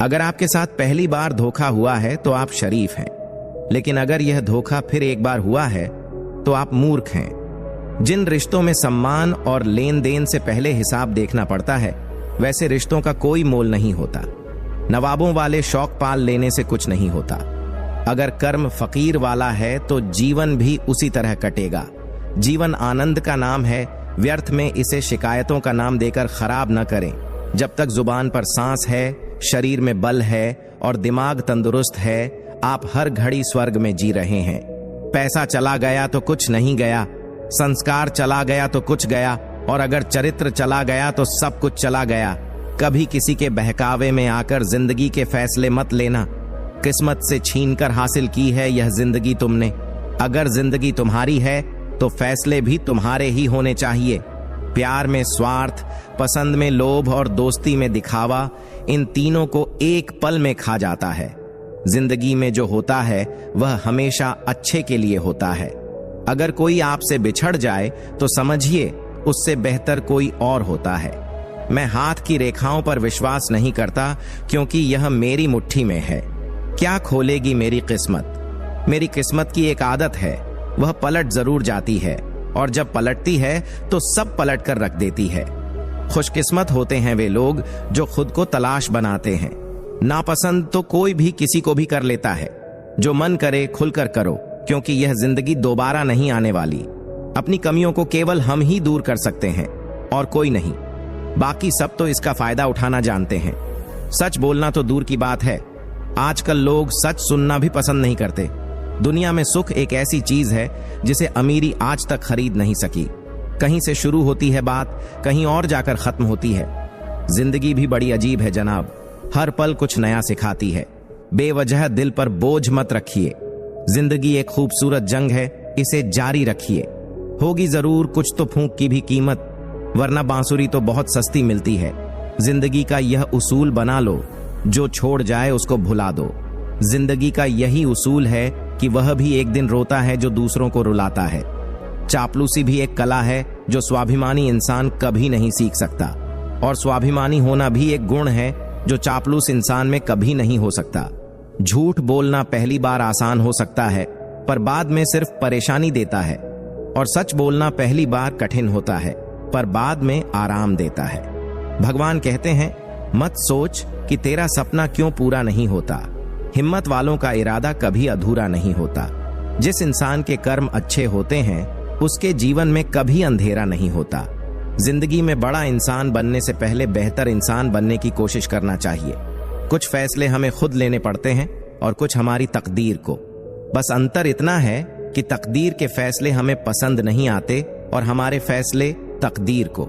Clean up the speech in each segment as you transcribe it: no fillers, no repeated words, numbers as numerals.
अगर आपके साथ पहली बार धोखा हुआ है तो आप शरीफ हैं, लेकिन अगर यह धोखा फिर एक बार हुआ है तो आप मूर्ख हैं। जिन रिश्तों में सम्मान और लेन देन से पहले हिसाब देखना पड़ता है, वैसे रिश्तों का कोई मोल नहीं होता। नवाबों वाले शौक पाल लेने से कुछ नहीं होता। अगर कर्म फकीर वाला है तो जीवन भी उसी तरह कटेगा। जीवन आनंद का नाम है, व्यर्थ में इसे शिकायतों का नाम देकर खराब न करें। जब तक जुबान पर सांस है, शरीर में बल है और दिमाग तंदुरुस्त है, आप हर घड़ी स्वर्ग में जी रहे हैं। पैसा चला गया तो कुछ नहीं गया, संस्कार चला गया तो कुछ गया, और अगर चरित्र चला गया तो सब कुछ चला गया। कभी किसी के बहकावे में आकर जिंदगी के फैसले मत लेना। किस्मत से छीनकर हासिल की है यह जिंदगी तुमने। अगर जिंदगी तुम्हारी है तो फैसले भी तुम्हारे ही होने चाहिए। प्यार में स्वार्थ, पसंद में लोभ और दोस्ती में दिखावा, इन तीनों को एक पल में खा जाता है। जिंदगी में जो होता है वह हमेशा अच्छे के लिए होता है। अगर कोई आपसे बिछड़ जाए तो समझिए उससे बेहतर कोई और होता है। मैं हाथ की रेखाओं पर विश्वास नहीं करता, क्योंकि यह मेरी मुट्ठी में है। क्या खोलेगी मेरी किस्मत? मेरी किस्मत की एक आदत है, वह पलट जरूर जाती है, और जब पलटती है तो सब पलट कर रख देती है। खुशकिस्मत होते हैं वे लोग जो खुद को तलाश बनाते हैं। नापसंद तो कोई भी किसी को भी कर लेता है। जो मन करे खुलकर करो, क्योंकि यह जिंदगी दोबारा नहीं आने वाली। अपनी कमियों को केवल हम ही दूर कर सकते हैं और कोई नहीं। बाकी सब तो इसका फायदा उठाना जानते हैं। सच बोलना तो दूर की बात है, आजकल लोग सच सुनना भी पसंद नहीं करते। दुनिया में सुख एक ऐसी चीज है जिसे अमीरी आज तक खरीद नहीं सकी। कहीं से शुरू होती है बात, कहीं और जाकर खत्म होती है। जिंदगी भी बड़ी अजीब है जनाब, हर पल कुछ नया सिखाती है। बेवजह दिल पर बोझ मत रखिए। जिंदगी एक खूबसूरत जंग है, इसे जारी रखिए। होगी जरूर कुछ तो फूंक की भी कीमत, वरना बांसुरी तो बहुत सस्ती मिलती है। जिंदगी का यह उसूल बना लो, जो छोड़ जाए उसको भुला दो। जिंदगी का यही उसूल है कि वह भी एक दिन रोता है जो दूसरों को रुलाता है। चापलूसी भी एक कला है जो स्वाभिमानी इंसान कभी नहीं सीख सकता, और स्वाभिमानी होना भी एक गुण है जो चापलूस इंसान में कभी नहीं हो सकता। झूठ बोलना पहली बार आसान हो सकता है, पर बाद में सिर्फ परेशानी देता है, और सच बोलना पहली बार कठिन होता है, पर बाद में आराम देता है। भगवान कहते हैं, मत सोच कि तेरा सपना क्यों पूरा नहीं होता। हिम्मत वालों का इरादा कभी अधूरा नहीं होता। जिस इंसान के कर्म अच्छे होते हैं उसके जीवन में कभी अंधेरा नहीं होता। जिंदगी में बड़ा इंसान बनने से पहले बेहतर इंसान बनने की कोशिश करना चाहिए। कुछ फैसले हमें खुद लेने पड़ते हैं और कुछ हमारी तकदीर को। बस अंतर इतना है कि तकदीर के फैसले हमें पसंद नहीं आते और हमारे फैसले तकदीर को।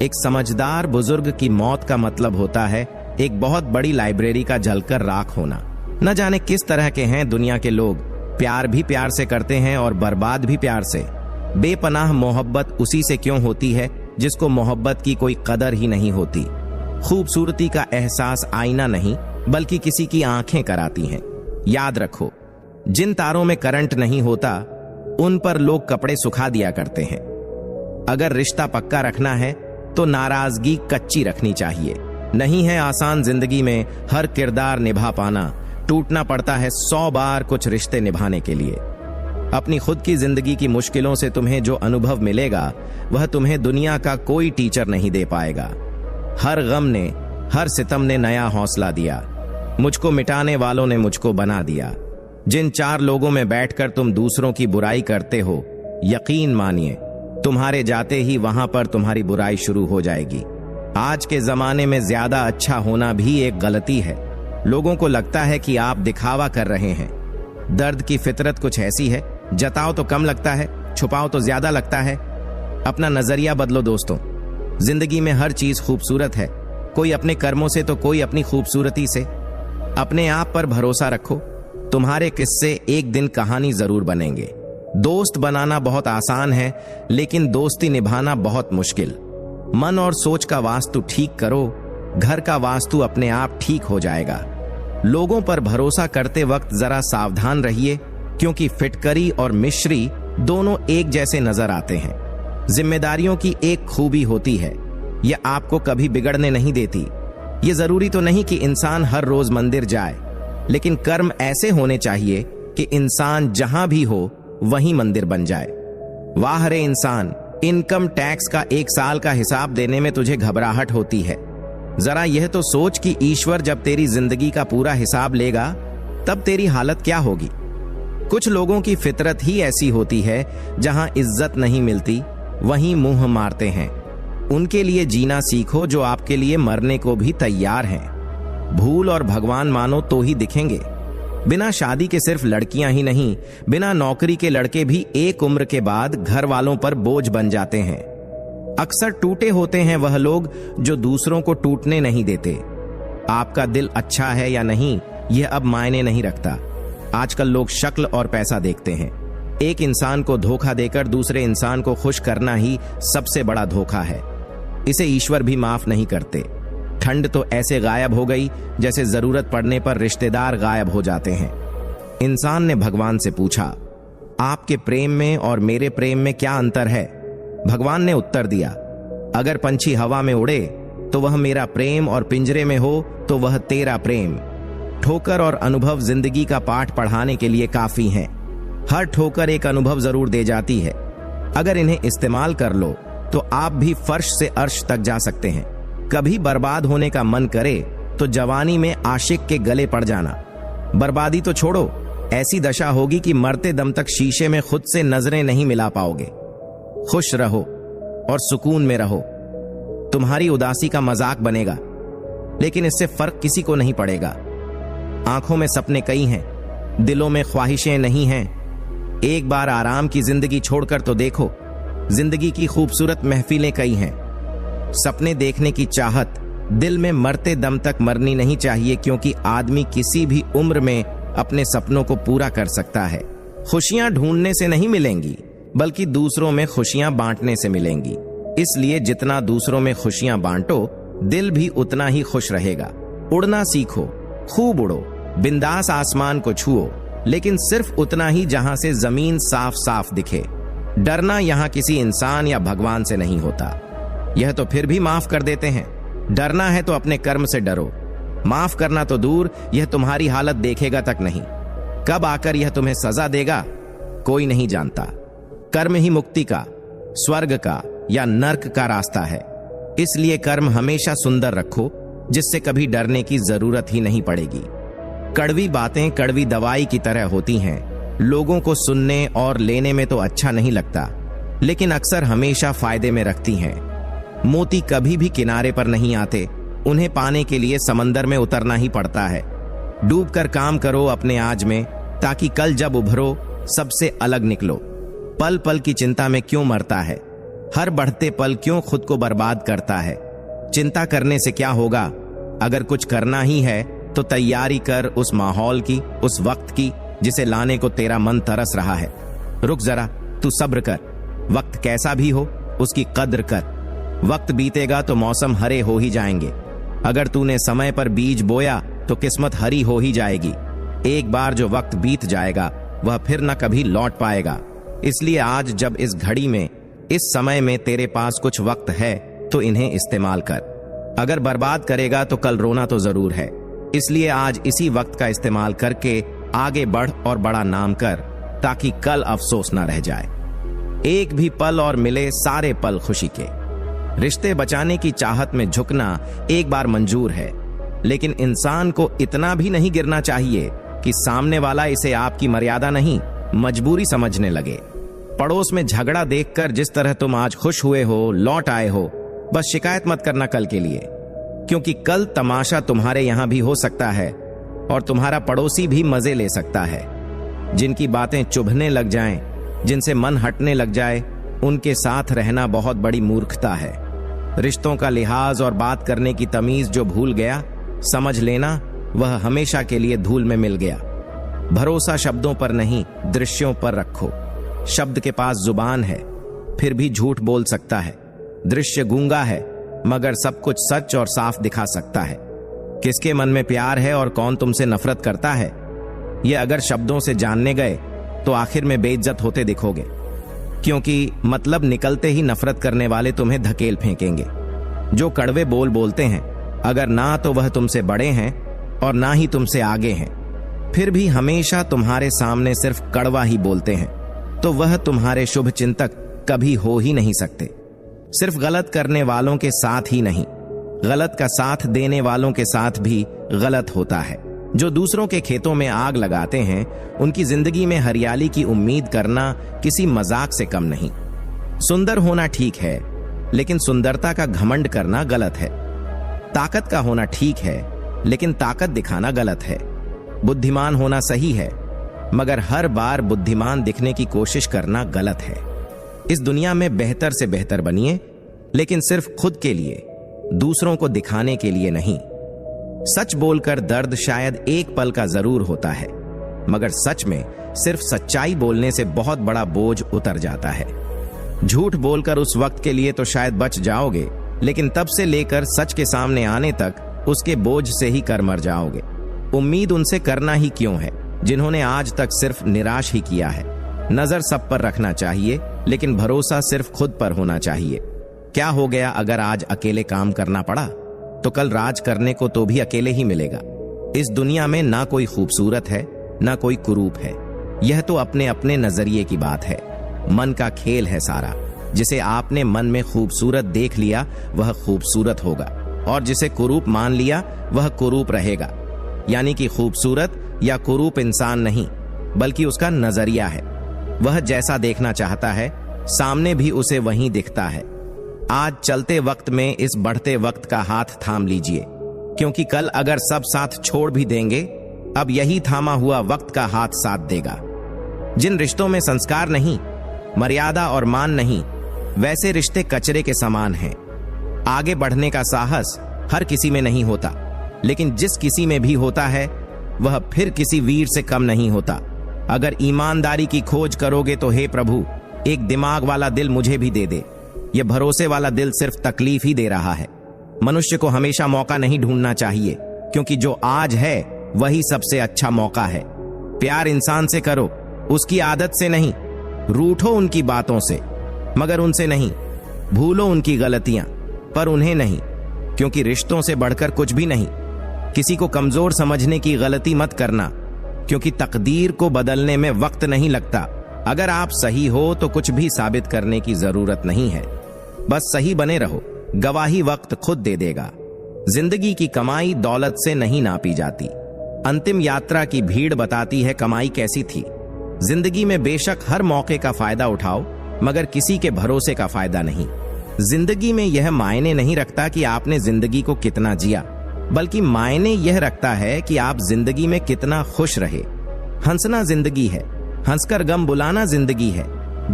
एक समझदार बुजुर्ग की मौत का मतलब होता है एक बहुत बड़ी लाइब्रेरी का जलकर राख होना। न जाने किस तरह के हैं दुनिया के लोग, प्यार भी प्यार से करते हैं और बर्बाद भी प्यार से। बेपनाह मोहब्बत उसी से क्यों होती है जिसको मोहब्बत की कोई कदर ही नहीं होती। खूबसूरती का एहसास आईना नहीं बल्कि किसी की आंखें कराती हैं। याद रखो, जिन तारों में करंट नहीं होता उन पर लोग कपड़े सुखा दिया करते हैं। अगर रिश्ता पक्का रखना है तो नाराजगी कच्ची रखनी चाहिए। नहीं है आसान जिंदगी में हर किरदार निभा पाना, टूटना पड़ता है 100 बार कुछ रिश्ते निभाने के लिए। अपनी खुद की जिंदगी की मुश्किलों से तुम्हें जो अनुभव मिलेगा वह तुम्हें दुनिया का कोई टीचर नहीं दे पाएगा। हर गम ने, हर सितम ने नया हौसला दिया। मुझको मिटाने वालों ने मुझको बना दिया। जिन 4 लोगों में बैठकर तुम दूसरों की बुराई करते हो, यकीन मानिए तुम्हारे जाते ही वहां पर तुम्हारी बुराई शुरू हो जाएगी। आज के जमाने में ज्यादा अच्छा होना भी एक गलती है। लोगों को लगता है कि आप दिखावा कर रहे हैं। दर्द की फितरत कुछ ऐसी है, जताओ तो कम लगता है, छुपाओ तो ज्यादा लगता है। अपना नजरिया बदलो दोस्तों। जिंदगी में हर चीज खूबसूरत है, कोई अपने कर्मों से तो कोई अपनी खूबसूरती से। अपने आप पर भरोसा रखो, तुम्हारे किस्से एक दिन कहानी जरूर बनेंगे। दोस्त बनाना बहुत आसान है, लेकिन दोस्ती निभाना बहुत मुश्किल। मन और सोच का वास्तु ठीक करो, घर का वास्तु अपने आप ठीक हो जाएगा। लोगों पर भरोसा करते वक्त जरा सावधान रहिए, क्योंकि फिटकरी और मिश्री दोनों एक जैसे नजर आते हैं। जिम्मेदारियों की एक खूबी होती है, यह आपको कभी बिगड़ने नहीं देती। ये जरूरी तो नहीं कि इंसान हर रोज मंदिर जाए, लेकिन कर्म ऐसे होने चाहिए कि इंसान जहां भी हो वहीं मंदिर बन जाए। वाह रे इंसान, इनकम टैक्स का 1 साल का हिसाब देने में तुझे घबराहट होती है। जरा यह तो सोच कि ईश्वर जब तेरी जिंदगी का पूरा हिसाब लेगा तब तेरी हालत क्या होगी। कुछ लोगों की फितरत ही ऐसी होती है, जहां इज्जत नहीं मिलती वहीं मुंह मारते हैं। उनके लिए जीना सीखो जो आपके लिए मरने को भी तैयार हैं। भूल और भगवान मानो तो ही दिखेंगे। बिना शादी के सिर्फ लड़कियां ही नहीं, बिना नौकरी के लड़के भी एक उम्र के बाद घर वालों पर बोझ बन जाते हैं। अक्सर टूटे होते हैं वह लोग जो दूसरों को टूटने नहीं देते। आपका दिल अच्छा है या नहीं, यह अब मायने नहीं रखता। आजकल लोग शक्ल और पैसा देखते हैं। एक इंसान को धोखा देकर दूसरे इंसान को खुश करना ही सबसे बड़ा धोखा है। इसे ईश्वर भी माफ नहीं करते। ठंड तो ऐसे गायब हो गई जैसे जरूरत पड़ने पर रिश्तेदार गायब हो जाते हैं। इंसान ने भगवान से पूछा, आपके प्रेम में और मेरे प्रेम में क्या अंतर है? भगवान ने उत्तर दिया, अगर पंछी हवा में उड़े तो वह मेरा प्रेम और पिंजरे में हो तो वह तेरा प्रेम। ठोकर और अनुभव जिंदगी का पाठ पढ़ाने के लिए काफी हैं। हर ठोकर एक अनुभव जरूर दे जाती है। अगर इन्हें इस्तेमाल कर लो तो आप भी फर्श से अर्श तक जा सकते हैं। कभी बर्बाद होने का मन करे तो जवानी में आशिक के गले पड़ जाना। बर्बादी तो छोड़ो, ऐसी दशा होगी कि मरते दम तक शीशे में खुद से नजरें नहीं मिला पाओगे। खुश रहो और सुकून में रहो। तुम्हारी उदासी का मजाक बनेगा, लेकिन इससे फर्क किसी को नहीं पड़ेगा। आंखों में सपने कई हैं, दिलों में ख्वाहिशें नहीं हैं। एक बार आराम की जिंदगी छोड़कर तो देखो, जिंदगी की खूबसूरत महफिलें कई हैं। सपने देखने की चाहत दिल में मरते दम तक मरनी नहीं चाहिए, क्योंकि आदमी किसी भी उम्र में अपने सपनों को पूरा कर सकता है। खुशियां ढूंढने से नहीं मिलेंगी, बल्कि दूसरों में खुशियां बांटने से मिलेंगी। इसलिए जितना दूसरों में खुशियां बांटो, दिल भी उतना ही खुश रहेगा। उड़ना सीखो, खूब उड़ो, बिंदास आसमान को छुओ, लेकिन सिर्फ उतना ही जहां से जमीन साफ साफ दिखे। डरना यहां किसी इंसान या भगवान से नहीं होता, यह तो फिर भी माफ कर देते हैं। डरना है तो अपने कर्म से डरो। माफ करना तो दूर, यह तुम्हारी हालत देखेगा तक नहीं। कब आकर यह तुम्हें सजा देगा कोई नहीं जानता। कर्म ही मुक्ति का, स्वर्ग का या नर्क का रास्ता है। इसलिए कर्म हमेशा सुंदर रखो, जिससे कभी डरने की जरूरत ही नहीं पड़ेगी। कड़वी बातें कड़वी दवाई की तरह होती हैं। लोगों को सुनने और लेने में तो अच्छा नहीं लगता, लेकिन अक्सर हमेशा फायदे में रखती हैं। मोती कभी भी किनारे पर नहीं आते, उन्हें पाने के लिए समंदर में उतरना ही पड़ता है। डूबकर काम करो अपने आज में, ताकि कल जब उभरो सबसे अलग निकलो। पल पल की चिंता में क्यों मरता है? हर बढ़ते पल क्यों खुद को बर्बाद करता है? चिंता करने से क्या होगा? अगर कुछ करना ही है तो तैयारी कर उस माहौल की, उस वक्त की जिसे लाने को तेरा मन तरस रहा है। रुक जरा, तू सब्र कर। वक्त कैसा भी हो उसकी कद्र कर। वक्त बीतेगा तो मौसम हरे हो ही जाएंगे। अगर तूने समय पर बीज बोया तो किस्मत हरी हो ही जाएगी। एक बार जो वक्त बीत जाएगा वह फिर न कभी लौट पाएगा। इसलिए आज जब इस घड़ी में, इस समय में तेरे पास कुछ वक्त है तो इन्हें इस्तेमाल कर। अगर बर्बाद करेगा तो कल रोना तो जरूर है। इसलिए आज इसी वक्त का इस्तेमाल करके आगे बढ़ और बड़ा नाम कर, ताकि कल अफसोस न रह जाए। एक भी पल और मिले सारे पल खुशी के। रिश्ते बचाने की चाहत में झुकना एक बार मंजूर है, लेकिन इंसान को इतना भी नहीं गिरना चाहिए कि सामने वाला इसे आपकी मर्यादा नहीं, मजबूरी समझने लगे। पड़ोस में झगड़ा देखकर जिस तरह तुम आज खुश हुए हो, लौट आए हो, बस शिकायत मत करना कल के लिए, क्योंकि कल तमाशा तुम्हारे यहां भी हो सकता है और तुम्हारा पड़ोसी भी मजे ले सकता है। जिनकी बातें चुभने लग जाएं, जिनसे मन हटने लग जाए, उनके साथ रहना बहुत बड़ी मूर्खता है। रिश्तों का लिहाज और बात करने की तमीज जो भूल गया, समझ लेना वह हमेशा के लिए धूल में मिल गया। भरोसा शब्दों पर नहीं, दृश्यों पर रखो। शब्द के पास जुबान है, फिर भी झूठ बोल सकता है। दृश्य गूंगा है, मगर सब कुछ सच और साफ दिखा सकता है। किसके मन में प्यार है और कौन तुमसे नफरत करता है, ये अगर शब्दों से जानने गए तो आखिर में बेइज्जत होते दिखोगे, क्योंकि मतलब निकलते ही नफरत करने वाले तुम्हें धकेल फेंकेंगे। जो कड़वे बोल बोलते हैं अगर ना तो वह तुमसे बड़े हैं और ना ही तुमसे आगे हैं, फिर भी हमेशा तुम्हारे सामने सिर्फ कड़वा ही बोलते हैं, तो वह तुम्हारे शुभ चिंतक कभी हो ही नहीं सकते। सिर्फ गलत करने वालों के साथ ही नहीं, गलत का साथ देने वालों के साथ भी गलत होता है। जो दूसरों के खेतों में आग लगाते हैं, उनकी जिंदगी में हरियाली की उम्मीद करना किसी मजाक से कम नहीं। सुंदर होना ठीक है, लेकिन सुंदरता का घमंड करना गलत है। ताकत का होना ठीक है, लेकिन ताकत दिखाना गलत है। बुद्धिमान होना सही है, मगर हर बार बुद्धिमान दिखने की कोशिश करना गलत है। इस दुनिया में बेहतर से बेहतर बनिए, लेकिन सिर्फ खुद के लिए, दूसरों को दिखाने के लिए नहीं। सच बोलकर दर्द शायद एक पल का जरूर होता है, मगर सच में सिर्फ सच्चाई बोलने से बहुत बड़ा बोझ उतर जाता है। झूठ बोलकर उस वक्त के लिए तो शायद बच जाओगे, लेकिन तब से लेकर सच के सामने आने तक उसके बोझ से ही कर मर जाओगे। उम्मीद उनसे करना ही क्यों है जिन्होंने आज तक सिर्फ निराश ही किया है। नजर सब पर रखना चाहिए, लेकिन भरोसा सिर्फ खुद पर होना चाहिए। क्या हो गया अगर आज अकेले काम करना पड़ा, तो कल राज करने को तो भी अकेले ही मिलेगा। इस दुनिया में ना कोई खूबसूरत है, ना कोई कुरूप है। यह तो अपने अपने नजरिए की बात है। मन का खेल है सारा। जिसे आपने मन में खूबसूरत देख लिया वह खूबसूरत होगा, और जिसे कुरूप मान लिया वह कुरूप रहेगा। यानी कि खूबसूरत या कुरूप इंसान नहीं, बल्कि उसका नजरिया है। वह जैसा देखना चाहता है, सामने भी उसे वही दिखता है। आज चलते वक्त में इस बढ़ते वक्त का हाथ थाम लीजिए, क्योंकि कल अगर सब साथ छोड़ भी देंगे, अब यही थामा हुआ वक्त का हाथ साथ देगा। जिन रिश्तों में संस्कार नहीं, मर्यादा और मान नहीं, वैसे रिश्ते कचरे के समान हैं। आगे बढ़ने का साहस हर किसी में नहीं होता, लेकिन जिस किसी में भी होता है वह फिर किसी वीर से कम नहीं होता। अगर ईमानदारी की खोज करोगे तो हे प्रभु, एक दिमाग वाला दिल मुझे भी दे दे। यह भरोसे वाला दिल सिर्फ तकलीफ ही दे रहा है। मनुष्य को हमेशा मौका नहीं ढूंढना चाहिए, क्योंकि जो आज है वही सबसे अच्छा मौका है। प्यार इंसान से करो, उसकी आदत से नहीं। रूठो उनकी बातों से, मगर उनसे नहीं। भूलो उनकी गलतियां, पर उन्हें नहीं, क्योंकि रिश्तों से बढ़कर कुछ भी नहीं। किसी को कमजोर समझने की गलती मत करना, क्योंकि तकदीर को बदलने में वक्त नहीं लगता। अगर आप सही हो तो कुछ भी साबित करने की जरूरत नहीं है। बस सही बने रहो, गवाही वक्त खुद दे देगा। जिंदगी की कमाई दौलत से नहीं नापी जाती। अंतिम यात्रा की भीड़ बताती है कमाई कैसी थी। जिंदगी में बेशक हर मौके का फायदा उठाओ, मगर किसी के भरोसे का फायदा नहीं। जिंदगी में यह मायने नहीं रखता कि आपने जिंदगी को कितना जिया, बल्कि मायने यह रखता है कि आप जिंदगी में कितना खुश रहे। हंसना जिंदगी है, हंसकर गम बुलाना जिंदगी है।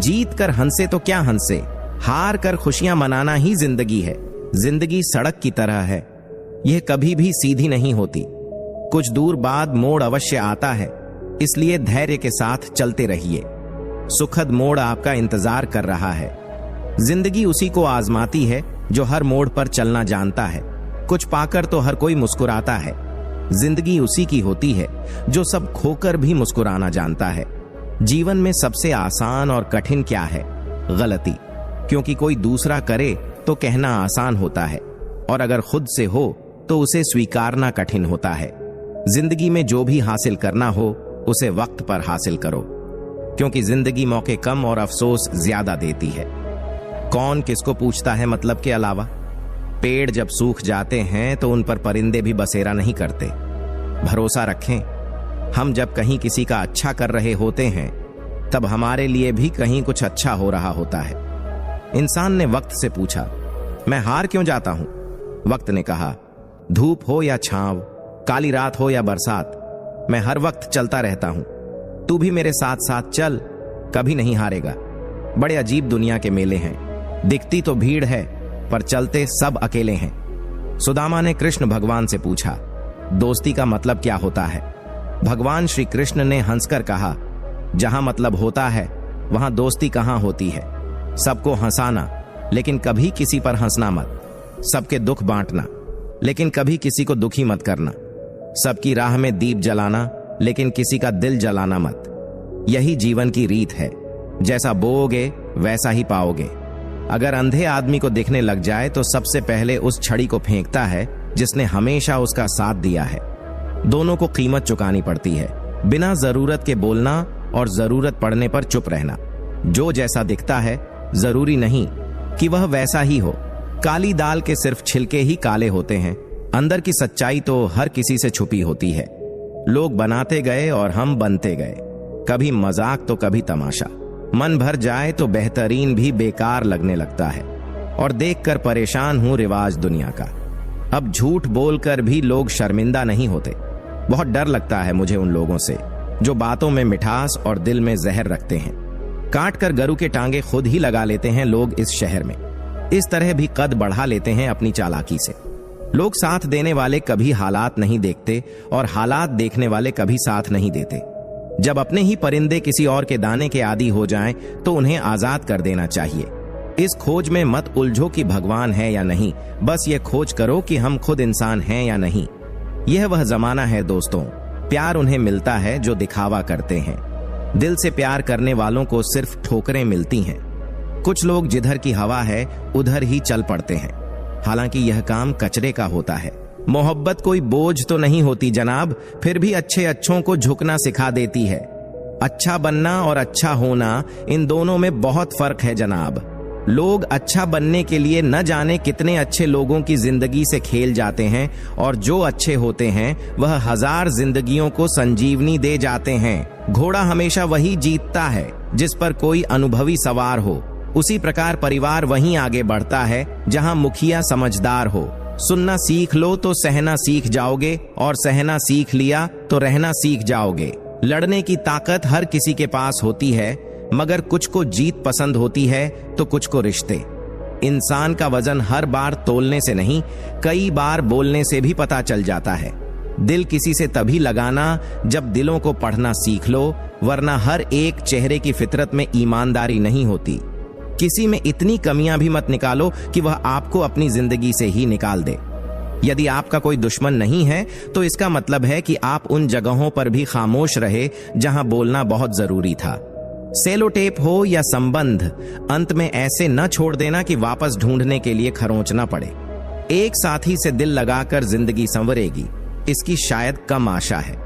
जीत कर हंसे तो क्या हंसे, हार कर खुशियां मनाना ही जिंदगी है। जिंदगी सड़क की तरह है, यह कभी भी सीधी नहीं होती। कुछ दूर बाद मोड़ अवश्य आता है, इसलिए धैर्य के साथ चलते रहिए। सुखद मोड़ आपका इंतजार कर रहा है। जिंदगी उसी को आजमाती है जो हर मोड़ पर चलना जानता है। कुछ पाकर तो हर कोई मुस्कुराता है। जिंदगी उसी की होती है जो सब खोकर भी मुस्कुराना जानता है। जीवन में सबसे आसान और कठिन क्या है? गलती। क्योंकि कोई दूसरा करे तो कहना आसान होता है, और अगर खुद से हो तो उसे स्वीकारना कठिन होता है। जिंदगी में जो भी हासिल करना हो उसे वक्त पर हासिल करो, क्योंकि जिंदगी मौके कम और अफसोस ज्यादा देती है। कौन किसको पूछता है मतलब के अलावा? पेड़ जब सूख जाते हैं तो उन पर परिंदे भी बसेरा नहीं करते। भरोसा रखें, हम जब कहीं किसी का अच्छा कर रहे होते हैं तब हमारे लिए भी कहीं कुछ अच्छा हो रहा होता है। इंसान ने वक्त से पूछा, मैं हार क्यों जाता हूं? वक्त ने कहा, धूप हो या छांव, काली रात हो या बरसात, मैं हर वक्त चलता रहता हूं। तू भी मेरे साथ साथ चल, कभी नहीं हारेगा। बड़े अजीब दुनिया के मेले हैं, दिखती तो भीड़ है पर चलते सब अकेले हैं। सुदामा ने कृष्ण भगवान से पूछा, दोस्ती का मतलब क्या होता है? भगवान श्री कृष्ण ने हंसकर कहा, जहां मतलब होता है वहां दोस्ती कहां होती है। सबको हंसाना, लेकिन कभी किसी पर हंसना मत। सबके दुख बांटना, लेकिन कभी किसी को दुखी मत करना। सबकी राह में दीप जलाना, लेकिन किसी का दिल जलाना मत। यही जीवन की रीत है, जैसा बोओगे वैसा ही पाओगे। अगर अंधे आदमी को दिखने लग जाए तो सबसे पहले उस छड़ी को फेंकता है, जिसने हमेशा उसका साथ दिया है। दोनों को कीमत चुकानी पड़ती है, बिना जरूरत के बोलना और जरूरत पड़ने पर चुप रहना। जो जैसा दिखता है जरूरी नहीं कि वह वैसा ही हो। काली दाल के सिर्फ छिलके ही काले होते हैं, अंदर की सच्चाई तो हर किसी से छुपी होती है। लोग बनाते गए और हम बनते गए, कभी मजाक तो कभी तमाशा। मन भर जाए तो बेहतरीन भी बेकार लगने लगता है, और देखकर परेशान हूं रिवाज दुनिया का। अब झूठ बोलकर भी लोग शर्मिंदा नहीं होते। बहुत डर लगता है मुझे उन लोगों से जो बातों में मिठास और दिल में जहर रखते हैं। काट कर गरु के टांगे खुद ही लगा लेते हैं लोग इस शहर में। इस तरह भी कद बढ़ा लेते हैं अपनी चालाकी से। लोग साथ देने वाले कभी हालात नहीं देखते और हालात देखने वाले कभी साथ नहीं देते। जब अपने ही परिंदे किसी और के दाने के आदी हो जाएं, तो उन्हें आजाद कर देना चाहिए। इस खोज में मत उलझो कि भगवान है या नहीं, बस ये खोज करो कि हम खुद इंसान हैं या नहीं। यह वह जमाना है दोस्तों, प्यार उन्हें मिलता है जो दिखावा करते हैं। दिल से प्यार करने वालों को सिर्फ ठोकरें मिलती हैं। कुछ लोग जिधर की हवा है उधर ही चल पड़ते हैं, हालांकि यह काम कचरे का होता है। मोहब्बत कोई बोझ तो नहीं होती जनाब, फिर भी अच्छे अच्छों को झुकना सिखा देती है। अच्छा बनना और अच्छा होना, इन दोनों में बहुत फर्क है जनाब। लोग अच्छा बनने के लिए न जाने कितने अच्छे लोगों की जिंदगी से खेल जाते हैं, और जो अच्छे होते हैं वह 1000 जिंदगियों को संजीवनी दे जाते हैं। घोड़ा हमेशा वही जीतता है जिस पर कोई अनुभवी सवार हो। उसी प्रकार परिवार वहीं आगे बढ़ता है जहां मुखिया समझदार हो। सुनना सीख लो तो सहना सीख जाओगे, और सहना सीख लिया तो रहना सीख जाओगे। लड़ने की ताकत हर किसी के पास होती है, मगर कुछ को जीत पसंद होती है तो कुछ को रिश्ते। इंसान का वजन हर बार तोलने से नहीं, कई बार बोलने से भी पता चल जाता है। दिल किसी से तभी लगाना जब दिलों को पढ़ना सीख लो, वरना हर एक चेहरे की फितरत में ईमानदारी नहीं होती। किसी में इतनी कमियां भी मत निकालो कि वह आपको अपनी जिंदगी से ही निकाल दे। यदि आपका कोई दुश्मन नहीं है तो इसका मतलब है कि आप उन जगहों पर भी खामोश रहे जहां बोलना बहुत जरूरी था। सेलो टेप हो या संबंध, अंत में ऐसे न छोड़ देना कि वापस ढूंढने के लिए खरोंचना पड़े। एक साथी से दिल लगाकर जिंदगी संवरेगी, इसकी शायद कम आशा है,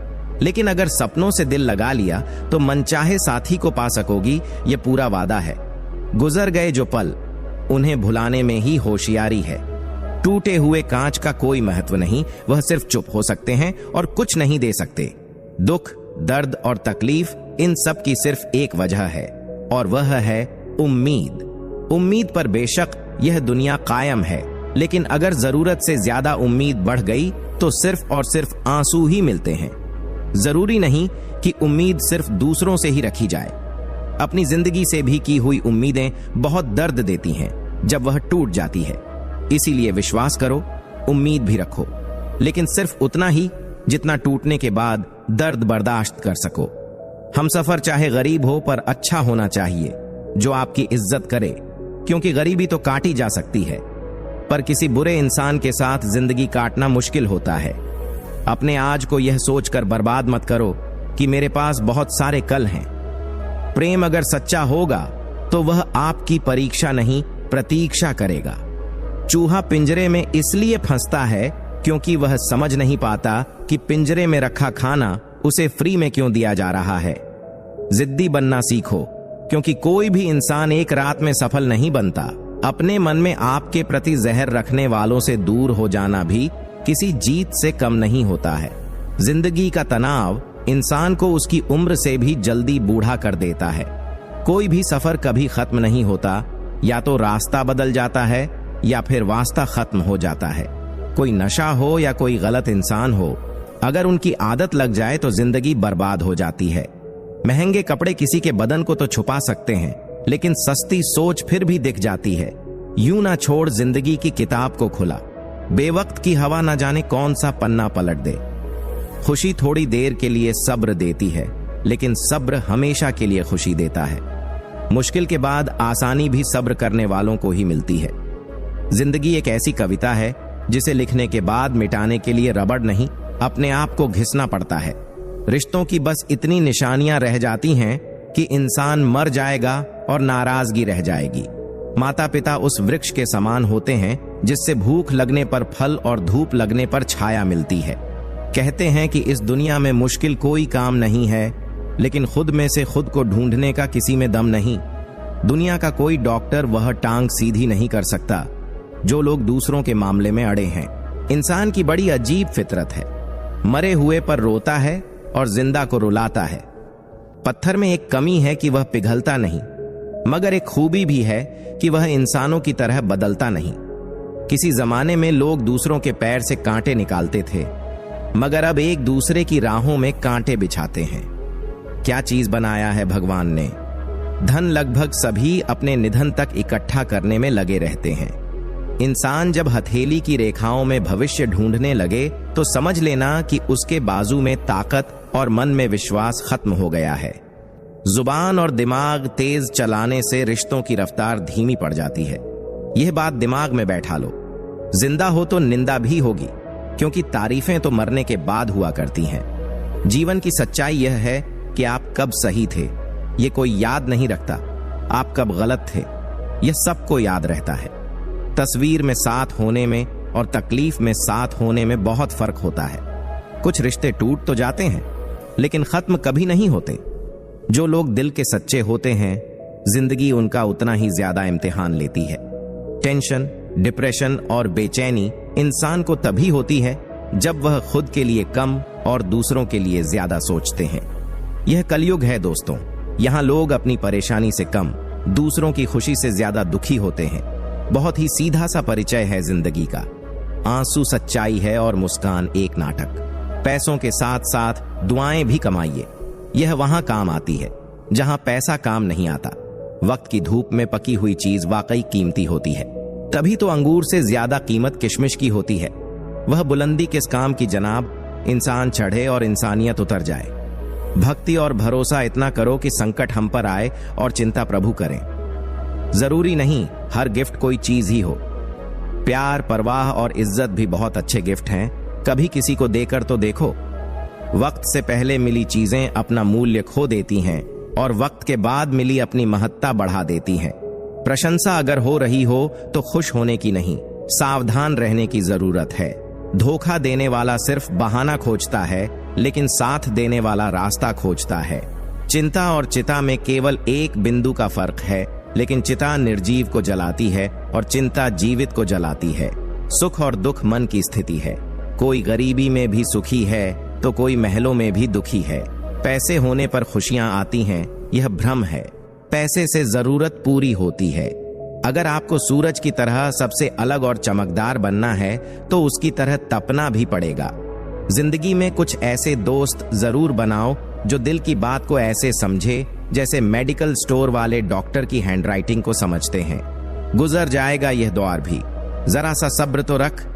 लेकिन अगर सपनों से दिल लगा लिया तो मनचाहे साथी को पा सकोगी, ये पूरा वादा है। गुजर गए जो पल, उन्हें भुलाने में ही होशियारी है। टूटे हुए कांच का कोई महत्व नहीं, वह सिर्फ चुप हो सकते हैं और कुछ नहीं दे सकते। दुख, दर्द और तकलीफ, इन सब की सिर्फ एक वजह है, और वह है उम्मीद। उम्मीद पर बेशक यह दुनिया कायम है, लेकिन अगर जरूरत से ज्यादा उम्मीद बढ़ गई तो सिर्फ और सिर्फ आंसू ही मिलते हैं। जरूरी नहीं कि उम्मीद सिर्फ दूसरों से ही रखी जाए। अपनी जिंदगी से भी की हुई उम्मीदें बहुत दर्द देती हैं जब वह टूट जाती है। इसीलिए विश्वास करो, उम्मीद भी रखो, लेकिन सिर्फ उतना ही जितना टूटने के बाद दर्द बर्दाश्त कर सको। हमसफर चाहे गरीब हो पर अच्छा होना चाहिए, जो आपकी इज्जत करे, क्योंकि गरीबी तो काटी जा सकती है, पर किसी बुरे इंसान के साथ जिंदगी काटना मुश्किल होता है। अपने आज को यह सोचकर बर्बाद मत करो कि मेरे पास बहुत सारे कल हैं। प्रेम अगर सच्चा होगा तो वह आपकी परीक्षा नहीं, प्रतीक्षा करेगा। चूहा पिंजरे में इसलिए फंसता है क्योंकि वह समझ नहीं पाता कि पिंजरे में रखा खाना उसे फ्री में क्यों दिया जा रहा है। जिद्दी बनना सीखो, क्योंकि कोई भी इंसान एक रात में सफल नहीं बनता। अपने मन में आपके प्रति जहर रखने वालों से दूर हो जाना भी किसी जीत से कम नहीं होता है। जिंदगी का तनाव इंसान को उसकी उम्र से भी जल्दी बूढ़ा कर देता है। कोई भी सफर कभी खत्म नहीं होता, या तो रास्ता बदल जाता है या फिर वास्ता खत्म हो जाता है। कोई नशा हो या कोई गलत इंसान हो, अगर उनकी आदत लग जाए तो जिंदगी बर्बाद हो जाती है। महंगे कपड़े किसी के बदन को तो छुपा सकते हैं, लेकिन सस्ती सोच फिर भी दिख जाती है। यूं ना छोड़ जिंदगी की किताब को खुला, बेवक्त की हवा ना जाने कौन सा पन्ना पलट दे। खुशी थोड़ी देर के लिए सब्र देती है, लेकिन सब्र हमेशा के लिए खुशी देता है। मुश्किल के बाद आसानी भी सब्र करने वालों को ही मिलती है। जिंदगी एक ऐसी कविता है जिसे लिखने के बाद मिटाने के लिए रबड़ नहीं, अपने आप को घिसना पड़ता है। रिश्तों की बस इतनी निशानियां रह जाती हैं कि इंसान मर जाएगा और नाराजगी रह जाएगी। माता पिता उस वृक्ष के समान होते हैं जिससे भूख लगने पर फल और धूप लगने पर छाया मिलती है। कहते हैं कि इस दुनिया में मुश्किल कोई काम नहीं है, लेकिन खुद में से खुद को ढूंढने का किसी में दम नहीं। दुनिया का कोई डॉक्टर वह टांग सीधी नहीं कर सकता जो लोग दूसरों के मामले में अड़े हैं। इंसान की बड़ी अजीब फितरत है, मरे हुए पर रोता है और जिंदा को रुलाता है। पत्थर में एक कमी है कि वह पिघलता नहीं, मगर एक खूबी भी है कि वह इंसानों की तरह बदलता नहीं। किसी जमाने में लोग दूसरों के पैर से कांटे निकालते थे, मगर अब एक दूसरे की राहों में कांटे बिछाते हैं। क्या चीज बनाया है भगवान ने? धन लगभग सभी अपने निधन तक इकट्ठा करने में लगे रहते हैं। इंसान जब हथेली की रेखाओं में भविष्य ढूंढने लगे तो समझ लेना कि उसके बाजू में ताकत और मन में विश्वास खत्म हो गया है। जुबान और दिमाग तेज चलाने से रिश्तों की रफ्तार धीमी पड़ जाती है। यह बात दिमाग में बैठा लो। जिंदा हो तो निंदा भी होगी, क्योंकि तारीफें तो मरने के बाद हुआ करती हैं। जीवन की सच्चाई यह है कि आप कब सही थे ये कोई याद नहीं रखता, आप कब गलत थे यह सबको याद रहता है। तस्वीर में साथ होने में और तकलीफ में साथ होने में बहुत फर्क होता है। कुछ रिश्ते टूट तो जाते हैं, लेकिन खत्म कभी नहीं होते। जो लोग दिल के सच्चे होते हैं, जिंदगी उनका उतना ही ज्यादा इम्तिहान लेती है। टेंशन, डिप्रेशन और बेचैनी इंसान को तभी होती है जब वह खुद के लिए कम और दूसरों के लिए ज्यादा सोचते हैं। यह कलयुग है दोस्तों। यहाँ लोग अपनी परेशानी से कम, दूसरों की खुशी से ज्यादा दुखी होते हैं। बहुत ही सीधा सा परिचय है जिंदगी का। आंसू सच्चाई है और मुस्कान एक नाटक। पैसों के साथ साथ दुआएं भी कमाइए, यह वहां काम आती है जहां पैसा काम नहीं आता। वक्त की धूप में पकी हुई चीज वाकई कीमती होती है। तभी तो अंगूर से ज्यादा कीमत किशमिश की होती है। वह बुलंदी किस काम की जनाब, इंसान चढ़े और इंसानियत उतर जाए। भक्ति और भरोसा इतना करो कि संकट हम पर आए और चिंता प्रभु करें। जरूरी नहीं हर गिफ्ट कोई चीज ही हो। प्यार, परवाह और इज्जत भी बहुत अच्छे गिफ्ट हैं। कभी किसी को देकर तो देखो। वक्त से पहले मिली चीजें अपना मूल्य खो देती हैं और वक्त के बाद मिली अपनी महत्ता बढ़ा देती हैं। प्रशंसा अगर हो रही हो तो खुश होने की नहीं, सावधान रहने की जरूरत है। धोखा देने वाला सिर्फ बहाना खोजता है, लेकिन साथ देने वाला रास्ता खोजता है। चिंता और चिता में केवल एक बिंदु का फर्क है, लेकिन चिता निर्जीव को जलाती है और चिंता जीवित को जलाती है। सुख और दुख मन की स्थिति है। कोई गरीबी में भी सुखी है तो कोई महलों में भी दुखी है। पैसे होने पर खुशियां आती हैं, यह भ्रम है। पैसे से जरूरत पूरी होती है। अगर आपको सूरज की तरह सबसे अलग और चमकदार बनना है तो उसकी तरह तपना भी पड़ेगा। जिंदगी में कुछ ऐसे दोस्त जरूर बनाओ जो दिल की बात को ऐसे समझे जैसे मेडिकल स्टोर वाले डॉक्टर की हैंडराइटिंग को समझते हैं। गुजर जाएगा यह दौर भी, जरा सा सब्र तो रख।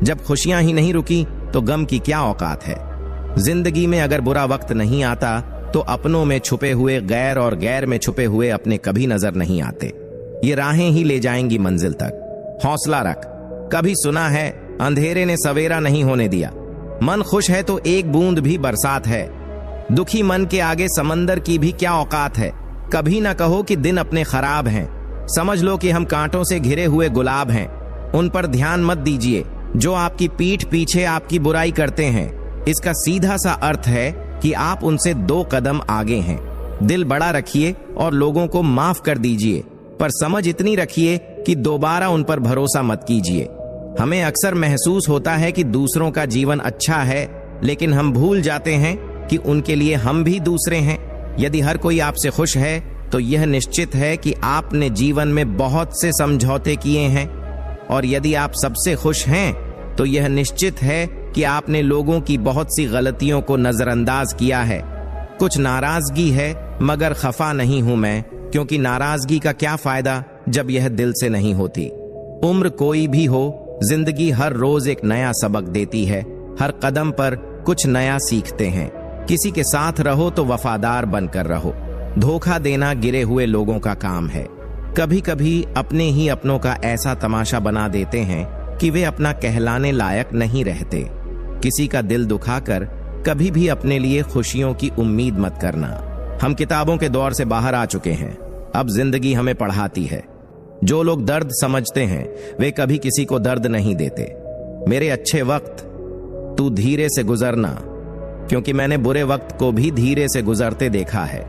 जब खुशियां ही नहीं रुकी तो गम की क्या औकात है। जिंदगी में अगर बुरा वक्त नहीं आता तो अपनों में छुपे हुए गैर और गैर में छुपे हुए अपने कभी नजर नहीं आते। ये राहें ही ले जाएंगी मंजिल तक। हौसला रख। कभी सुना है अंधेरे ने सवेरा नहीं होने दिया। मन खुश है तो एक बूंद भी बरसात है। दुखी मन के आगे समंदर की भी क्या औकात है। कभी ना कहो कि दिन अपने खराब हैं। समझ लो कि हम कांटों से घिरे हुए गुलाब हैं। उन पर ध्यान मत दीजिए जो आपकी पीठ पीछे आपकी बुराई करते हैं। इसका सीधा सा अर्थ है कि आप उनसे 2 कदम आगे हैं। दिल बड़ा रखिए और लोगों को माफ कर दीजिए, पर समझ इतनी रखिए कि दोबारा उन पर भरोसा मत कीजिए। हमें अक्सर महसूस होता है कि दूसरों का जीवन अच्छा है, लेकिन हम भूल जाते हैं कि उनके लिए हम भी दूसरे हैं। यदि हर कोई आपसे खुश है तो यह निश्चित है कि आपने जीवन में बहुत से समझौते किए हैं, और यदि आप सबसे खुश हैं तो यह निश्चित है कि आपने लोगों की बहुत सी गलतियों को नजरअंदाज किया है। कुछ नाराजगी है, मगर खफा नहीं हूं मैं, क्योंकि नाराजगी का क्या फायदा जब यह दिल से नहीं होती। उम्र कोई भी हो, जिंदगी हर रोज एक नया सबक देती है। हर कदम पर कुछ नया सीखते हैं। किसी के साथ रहो तो वफादार बनकर रहो। धोखा देना गिरे हुए लोगों का काम है। कभी कभी अपने ही अपनों का ऐसा तमाशा बना देते हैं कि वे अपना कहलाने लायक नहीं रहते। किसी का दिल दुखाकर कभी भी अपने लिए खुशियों की उम्मीद मत करना। हम किताबों के दौर से बाहर आ चुके हैं। अब जिंदगी हमें पढ़ाती है। जो लोग दर्द समझते हैं वे कभी किसी को दर्द नहीं देते। मेरे अच्छे वक्त तू धीरे से गुजरना, क्योंकि मैंने बुरे वक्त को भी धीरे से गुजरते देखा है।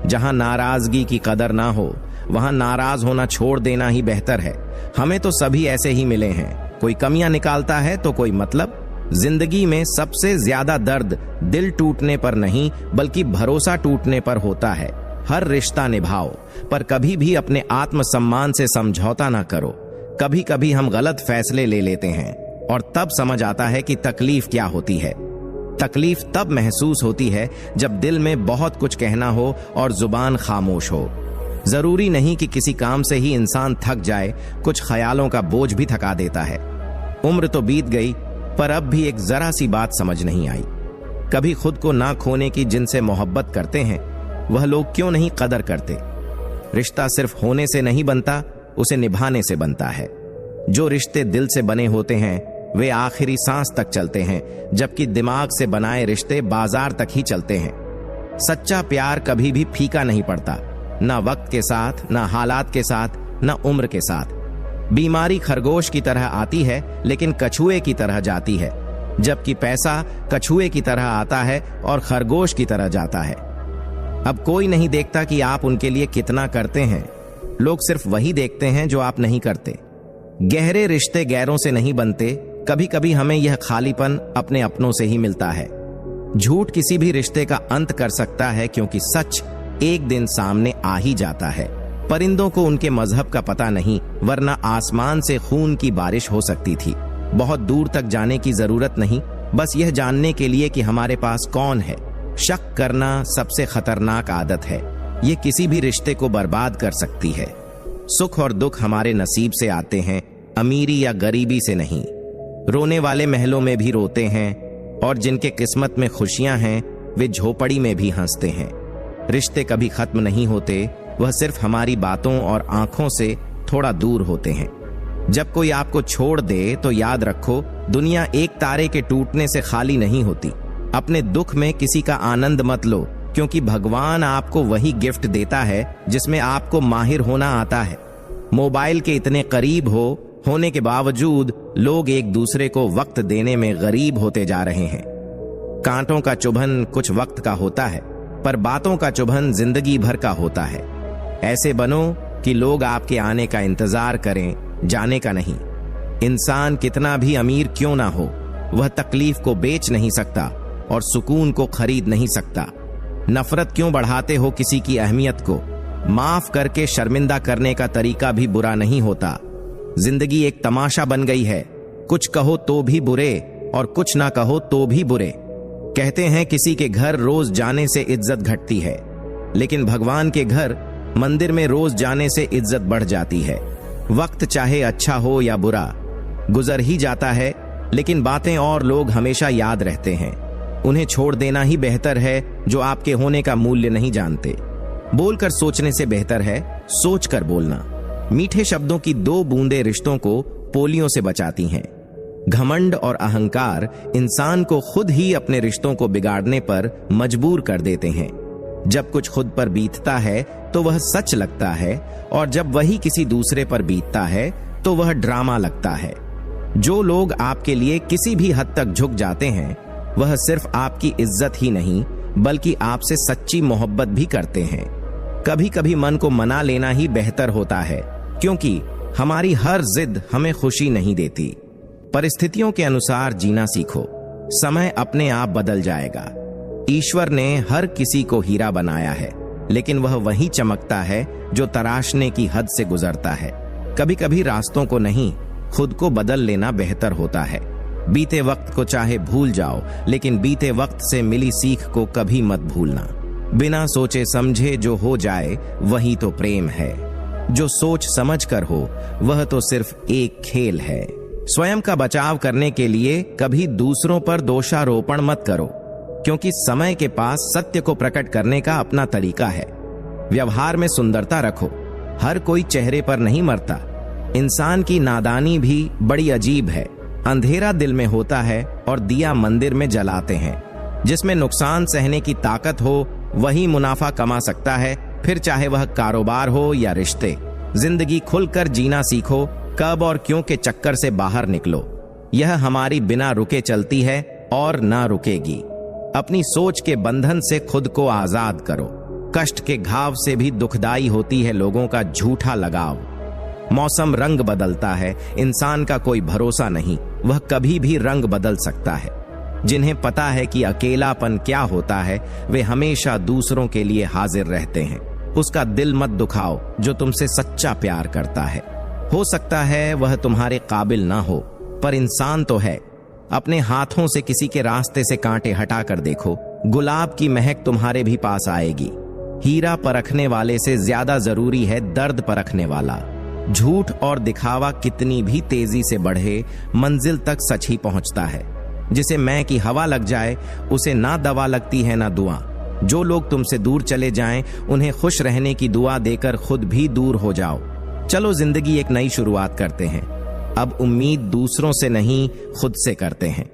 जहां नाराजगी की कदर ना हो वहां नाराज होना छोड़ देना ही बेहतर है। हमें तो सभी ऐसे ही मिले हैं, कोई कमियां निकालता है तो कोई मतलब। जिंदगी में सबसे ज्यादा दर्द दिल टूटने पर नहीं बल्कि भरोसा टूटने पर होता है। हर रिश्ता निभाओ, पर कभी भी अपने आत्मसम्मान से समझौता ना करो। कभी कभी हम गलत फैसले ले लेते हैं और तब समझ आता है कि तकलीफ क्या होती है। तकलीफ तब महसूस होती है जब दिल में बहुत कुछ कहना हो और जुबान खामोश हो। जरूरी नहीं कि किसी काम से ही इंसान थक जाए, कुछ ख्यालों का बोझ भी थका देता है। उम्र तो बीत गई, पर अब भी एक जरा सी बात समझ नहीं आई। कभी खुद को ना खोने की जिनसे मोहब्बत करते हैं वह लोग क्यों नहीं कदर करते। रिश्ता सिर्फ होने से नहीं बनता, उसे निभाने से बनता है। जो रिश्ते दिल से बने होते हैं वे आखिरी सांस तक चलते हैं, जबकि दिमाग से बनाए रिश्ते बाजार तक ही चलते हैं। सच्चा प्यार कभी भी फीका नहीं पड़ता, ना वक्त के साथ, ना हालात के साथ, ना उम्र के साथ। बीमारी खरगोश की तरह आती है लेकिन कछुए की तरह जाती है, जबकि पैसा कछुए की तरह आता है और खरगोश की तरह जाता है। अब कोई नहीं देखता कि आप उनके लिए कितना करते हैं, लोग सिर्फ वही देखते हैं जो आप नहीं करते। गहरे रिश्ते गैरों से नहीं बनते, कभी कभी हमें यह खालीपन अपने अपनों से ही मिलता है। झूठ किसी भी रिश्ते का अंत कर सकता है, क्योंकि सच एक दिन सामने आ ही जाता है। परिंदों को उनके मजहब का पता नहीं, वरना आसमान से खून की बारिश हो सकती थी। बहुत दूर तक जाने की जरूरत नहीं, बस यह जानने के लिए कि हमारे पास कौन है। शक करना सबसे खतरनाक आदत है, ये किसी भी रिश्ते को बर्बाद कर सकती है। सुख और दुख हमारे नसीब से आते हैं, अमीरी या गरीबी से नहीं। रोने वाले महलों में भी रोते हैं और जिनके किस्मत में खुशियां हैं वे झोपड़ी में भी हंसते हैं। रिश्ते कभी खत्म नहीं होते, वह सिर्फ हमारी बातों और आंखों से थोड़ा दूर होते हैं। जब कोई आपको छोड़ दे तो याद रखो, दुनिया एक तारे के टूटने से खाली नहीं होती। अपने दुख में किसी का आनंद मत लो, क्योंकि भगवान आपको वही गिफ्ट देता है जिसमें आपको माहिर होना आता है। मोबाइल के इतने करीब होने के बावजूद लोग एक दूसरे को वक्त देने में गरीब होते जा रहे हैं। कांटों का चुभन कुछ वक्त का होता है, पर बातों का चुभन जिंदगी भर का होता है। ऐसे बनो कि लोग आपके आने का इंतजार करें, जाने का नहीं। इंसान कितना भी अमीर क्यों ना हो, वह तकलीफ को बेच नहीं सकता और सुकून को खरीद नहीं सकता। नफरत क्यों बढ़ाते हो किसी की अहमियत को? माफ करके शर्मिंदा करने का तरीका भी बुरा नहीं होता। जिंदगी एक तमाशा बन गई है, कुछ कहो तो भी बुरे और कुछ ना कहो तो भी बुरे। कहते हैं किसी के घर रोज जाने से इज्जत घटती है, लेकिन भगवान के घर मंदिर में रोज जाने से इज्जत बढ़ जाती है। वक्त चाहे अच्छा हो या बुरा गुजर ही जाता है, लेकिन बातें और लोग हमेशा याद रहते हैं। उन्हें छोड़ देना ही बेहतर है जो आपके होने का मूल्य नहीं जानते। बोलकर सोचने से बेहतर है सोच कर बोलना। मीठे शब्दों की 2 बूंदें रिश्तों को पोलियों से बचाती हैं। घमंड और अहंकार इंसान को खुद ही अपने रिश्तों को बिगाड़ने पर मजबूर कर देते हैं। जब कुछ खुद पर बीतता है तो वह सच लगता है, और जब वही किसी दूसरे पर बीतता है तो वह ड्रामा लगता है। जो लोग आपके लिए किसी भी हद तक झुक जाते हैं वह सिर्फ आपकी इज्जत ही नहीं बल्कि आपसे सच्ची मोहब्बत भी करते हैं। कभी कभी मन को मना लेना ही बेहतर होता है, क्योंकि हमारी हर जिद हमें खुशी नहीं देती। परिस्थितियों के अनुसार जीना सीखो, समय अपने आप बदल जाएगा। ईश्वर ने हर किसी को हीरा बनाया है, लेकिन वह वही चमकता है जो तराशने की हद से गुजरता है। कभी कभी रास्तों को नहीं, खुद को बदल लेना बेहतर होता है। बीते वक्त को चाहे भूल जाओ, लेकिन बीते वक्त से मिली सीख को कभी मत भूलना। बिना सोचे समझे जो हो जाए वही तो प्रेम है। जो सोच समझ कर हो वह तो सिर्फ एक खेल है। स्वयं का बचाव करने के लिए कभी दूसरों पर दोषारोपण मत करो, क्योंकि समय के पास सत्य को प्रकट करने का अपना तरीका है। व्यवहार में सुंदरता रखो, हर कोई चेहरे पर नहीं मरता। इंसान की नादानी भी बड़ी अजीब है। अंधेरा दिल में होता है और दिया मंदिर में जलाते हैं। जिसमें नुकसान सहने की ताकत हो वही मुनाफा कमा सकता है, फिर चाहे वह कारोबार हो या रिश्ते। जिंदगी खुलकर जीना सीखो, कब और क्यों के चक्कर से बाहर निकलो। यह हमारी बिना रुके चलती है और ना रुकेगी। अपनी सोच के बंधन से खुद को आजाद करो। कष्ट के घाव से भी दुखदाई होती है लोगों का झूठा लगाव। मौसम रंग बदलता है, इंसान का कोई भरोसा नहीं, वह कभी भी रंग बदल सकता है। जिन्हें पता है कि अकेलापन क्या होता है, वे हमेशा दूसरों के लिए हाजिर रहते हैं। उसका दिल मत दुखाओ जो तुमसे सच्चा प्यार करता है। हो सकता है वह तुम्हारे काबिल ना हो, पर इंसान तो है। अपने हाथों से किसी के रास्ते से कांटे हटाकर देखो, गुलाब की महक तुम्हारे भी पास आएगी। हीरा परखने वाले से ज्यादा जरूरी है दर्द परखने वाला। झूठ और दिखावा कितनी भी तेजी से बढ़े, मंजिल तक सच ही पहुंचता है। जिसे मैं की हवा लग जाए, उसे ना दवा लगती है ना दुआ। जो लोग तुमसे दूर चले जाएं, उन्हें खुश रहने की दुआ देकर खुद भी दूर हो जाओ। चलो जिंदगी एक नई शुरुआत करते हैं। अब उम्मीद दूसरों से नहीं, खुद से करते हैं।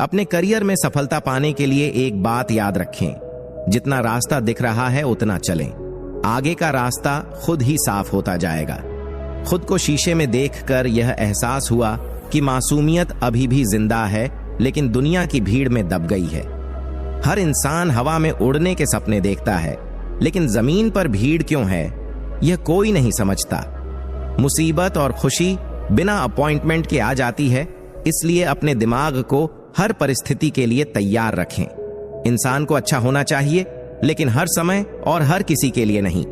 अपने करियर में सफलता पाने के लिए एक बात याद रखें, जितना रास्ता दिख रहा है उतना चलें। आगे का रास्ता खुद ही साफ होता जाएगा। खुद को शीशे में देखकर यह एहसास हुआ कि मासूमियत अभी भी जिंदा है, लेकिन दुनिया की भीड़ में दब गई है। हर इंसान हवा में उड़ने के सपने देखता है, लेकिन जमीन पर भीड़ क्यों है, यह कोई नहीं समझता। मुसीबत और खुशी बिना अपॉइंटमेंट के आ जाती है, इसलिए अपने दिमाग को हर परिस्थिति के लिए तैयार रखें। इंसान को अच्छा होना चाहिए, लेकिन हर समय और हर किसी के लिए नहीं।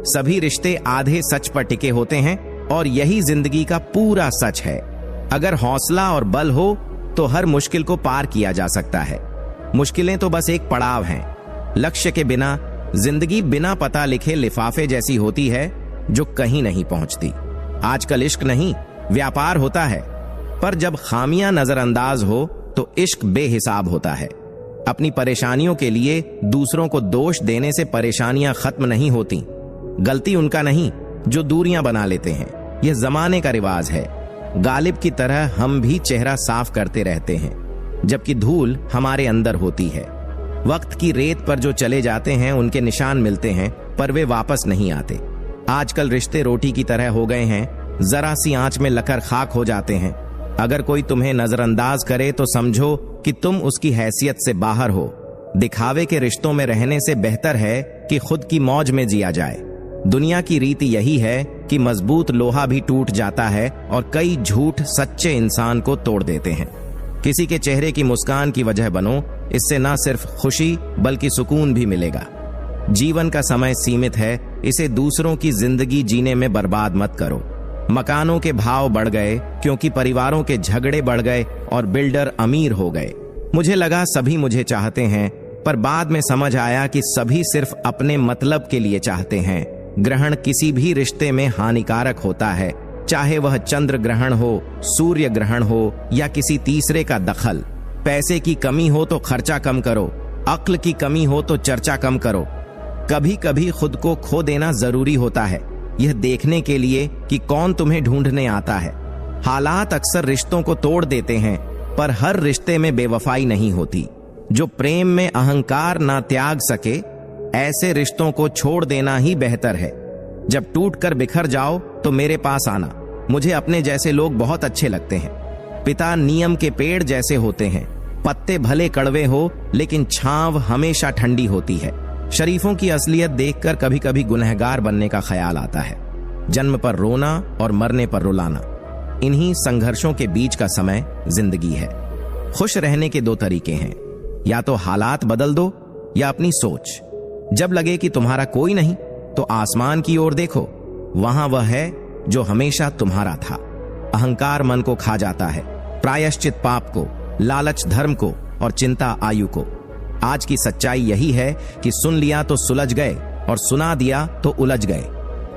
सभी रिश्ते आधे सच पर टिके होते हैं और यही जिंदगी का पूरा सच है। अगर हौसला और बल हो तो हर मुश्किल को पार किया जा सकता है। मुश्किलें तो बस एक पड़ाव हैं। लक्ष्य के बिना जिंदगी बिना पता लिखे लिफाफे जैसी होती है, जो कहीं नहीं पहुंचती। आजकल इश्क नहीं, व्यापार होता है, पर जब खामियां नजरअंदाज हो तो इश्क बेहिसाब होता है। अपनी परेशानियों के लिए दूसरों को दोष देने से परेशानियां खत्म नहीं होती। गलती उनका नहीं जो दूरियां बना लेते हैं, यह जमाने का रिवाज है। गालिब की तरह हम भी चेहरा साफ करते रहते हैं, जबकि धूल हमारे अंदर होती है। वक्त की रेत पर जो चले जाते हैं उनके निशान मिलते हैं, पर वे वापस नहीं आते। आजकल रिश्ते रोटी की तरह हो गए हैं, जरा सी आंच में लकर खाक हो जाते हैं। अगर कोई तुम्हें नजरअंदाज करे तो समझो कि तुम उसकी हैसियत से बाहर हो। दिखावे के रिश्तों में रहने से बेहतर है कि खुद की मौज में जिया जाए। दुनिया की रीति यही है कि मजबूत लोहा भी टूट जाता है और कई झूठ सच्चे इंसान को तोड़ देते हैं। किसी के चेहरे की मुस्कान की वजह बनो, इससे न सिर्फ खुशी बल्कि सुकून भी मिलेगा। जीवन का समय सीमित है, इसे दूसरों की जिंदगी जीने में बर्बाद मत करो। मकानों के भाव बढ़ गए क्योंकि परिवारों के झगड़े बढ़ गए और बिल्डर अमीर हो गए। मुझे लगा सभी मुझे चाहते हैं, पर बाद में समझ आया कि सभी सिर्फ अपने मतलब के लिए चाहते हैं। ग्रहण किसी भी रिश्ते में हानिकारक होता है, चाहे वह चंद्र ग्रहण हो, सूर्य ग्रहण हो या किसी तीसरे का दखल। पैसे की कमी हो तो खर्चा कम करो, अक्ल की कमी हो तो चर्चा कम करो। कभी कभी खुद को खो देना जरूरी होता है, यह देखने के लिए कि कौन तुम्हें ढूंढने आता है। हालात अक्सर रिश्तों को तोड़ देते हैं, पर हर रिश्ते में बेवफाई नहीं होती। जो प्रेम में अहंकार ना त्याग सके, ऐसे रिश्तों को छोड़ देना ही बेहतर है। जब टूट कर बिखर जाओ तो मेरे पास आना। मुझे अपने जैसे लोग बहुत अच्छे लगते हैं। पिता नियम के पेड़ जैसे होते हैं, पत्ते भले कड़वे हो लेकिन छांव हमेशा ठंडी होती है। शरीफों की असलियत देखकर कभी कभी गुनहगार बनने का ख्याल आता है। जन्म पर रोना और मरने पर रुलाना, इन्हीं संघर्षों के बीच का समय जिंदगी है। खुश रहने के दो तरीके हैं, या तो हालात बदल दो या अपनी सोच। जब लगे कि तुम्हारा कोई नहीं तो आसमान की ओर देखो, वहां वह है जो हमेशा तुम्हारा था। अहंकार मन को खा जाता है, प्रायश्चित पाप को, लालच धर्म को और चिंता आयु को। आज की सच्चाई यही है कि सुन लिया तो सुलझ गए और सुना दिया तो उलझ गए।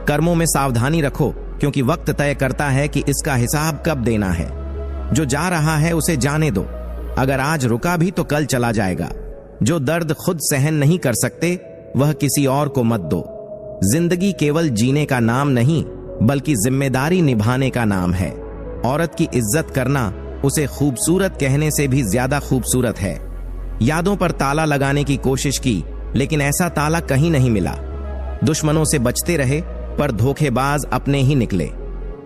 कर्मों में सावधानी रखो, क्योंकि वक्त तय करता है कि इसका हिसाब कब देना है। जो जा रहा है उसे जाने दो, अगर आज रुका भी तो कल चला जाएगा। जो दर्द खुद सहन नहीं कर सकते, वह किसी और को मत दो। जिंदगी केवल जीने का नाम नहीं, बल्कि जिम्मेदारी निभाने का नाम है। औरत की इज्जत करना उसे खूबसूरत कहने से भी ज्यादा खूबसूरत है। यादों पर ताला लगाने की कोशिश की, लेकिन ऐसा ताला कहीं नहीं मिला। दुश्मनों से बचते रहे, पर धोखेबाज अपने ही निकले।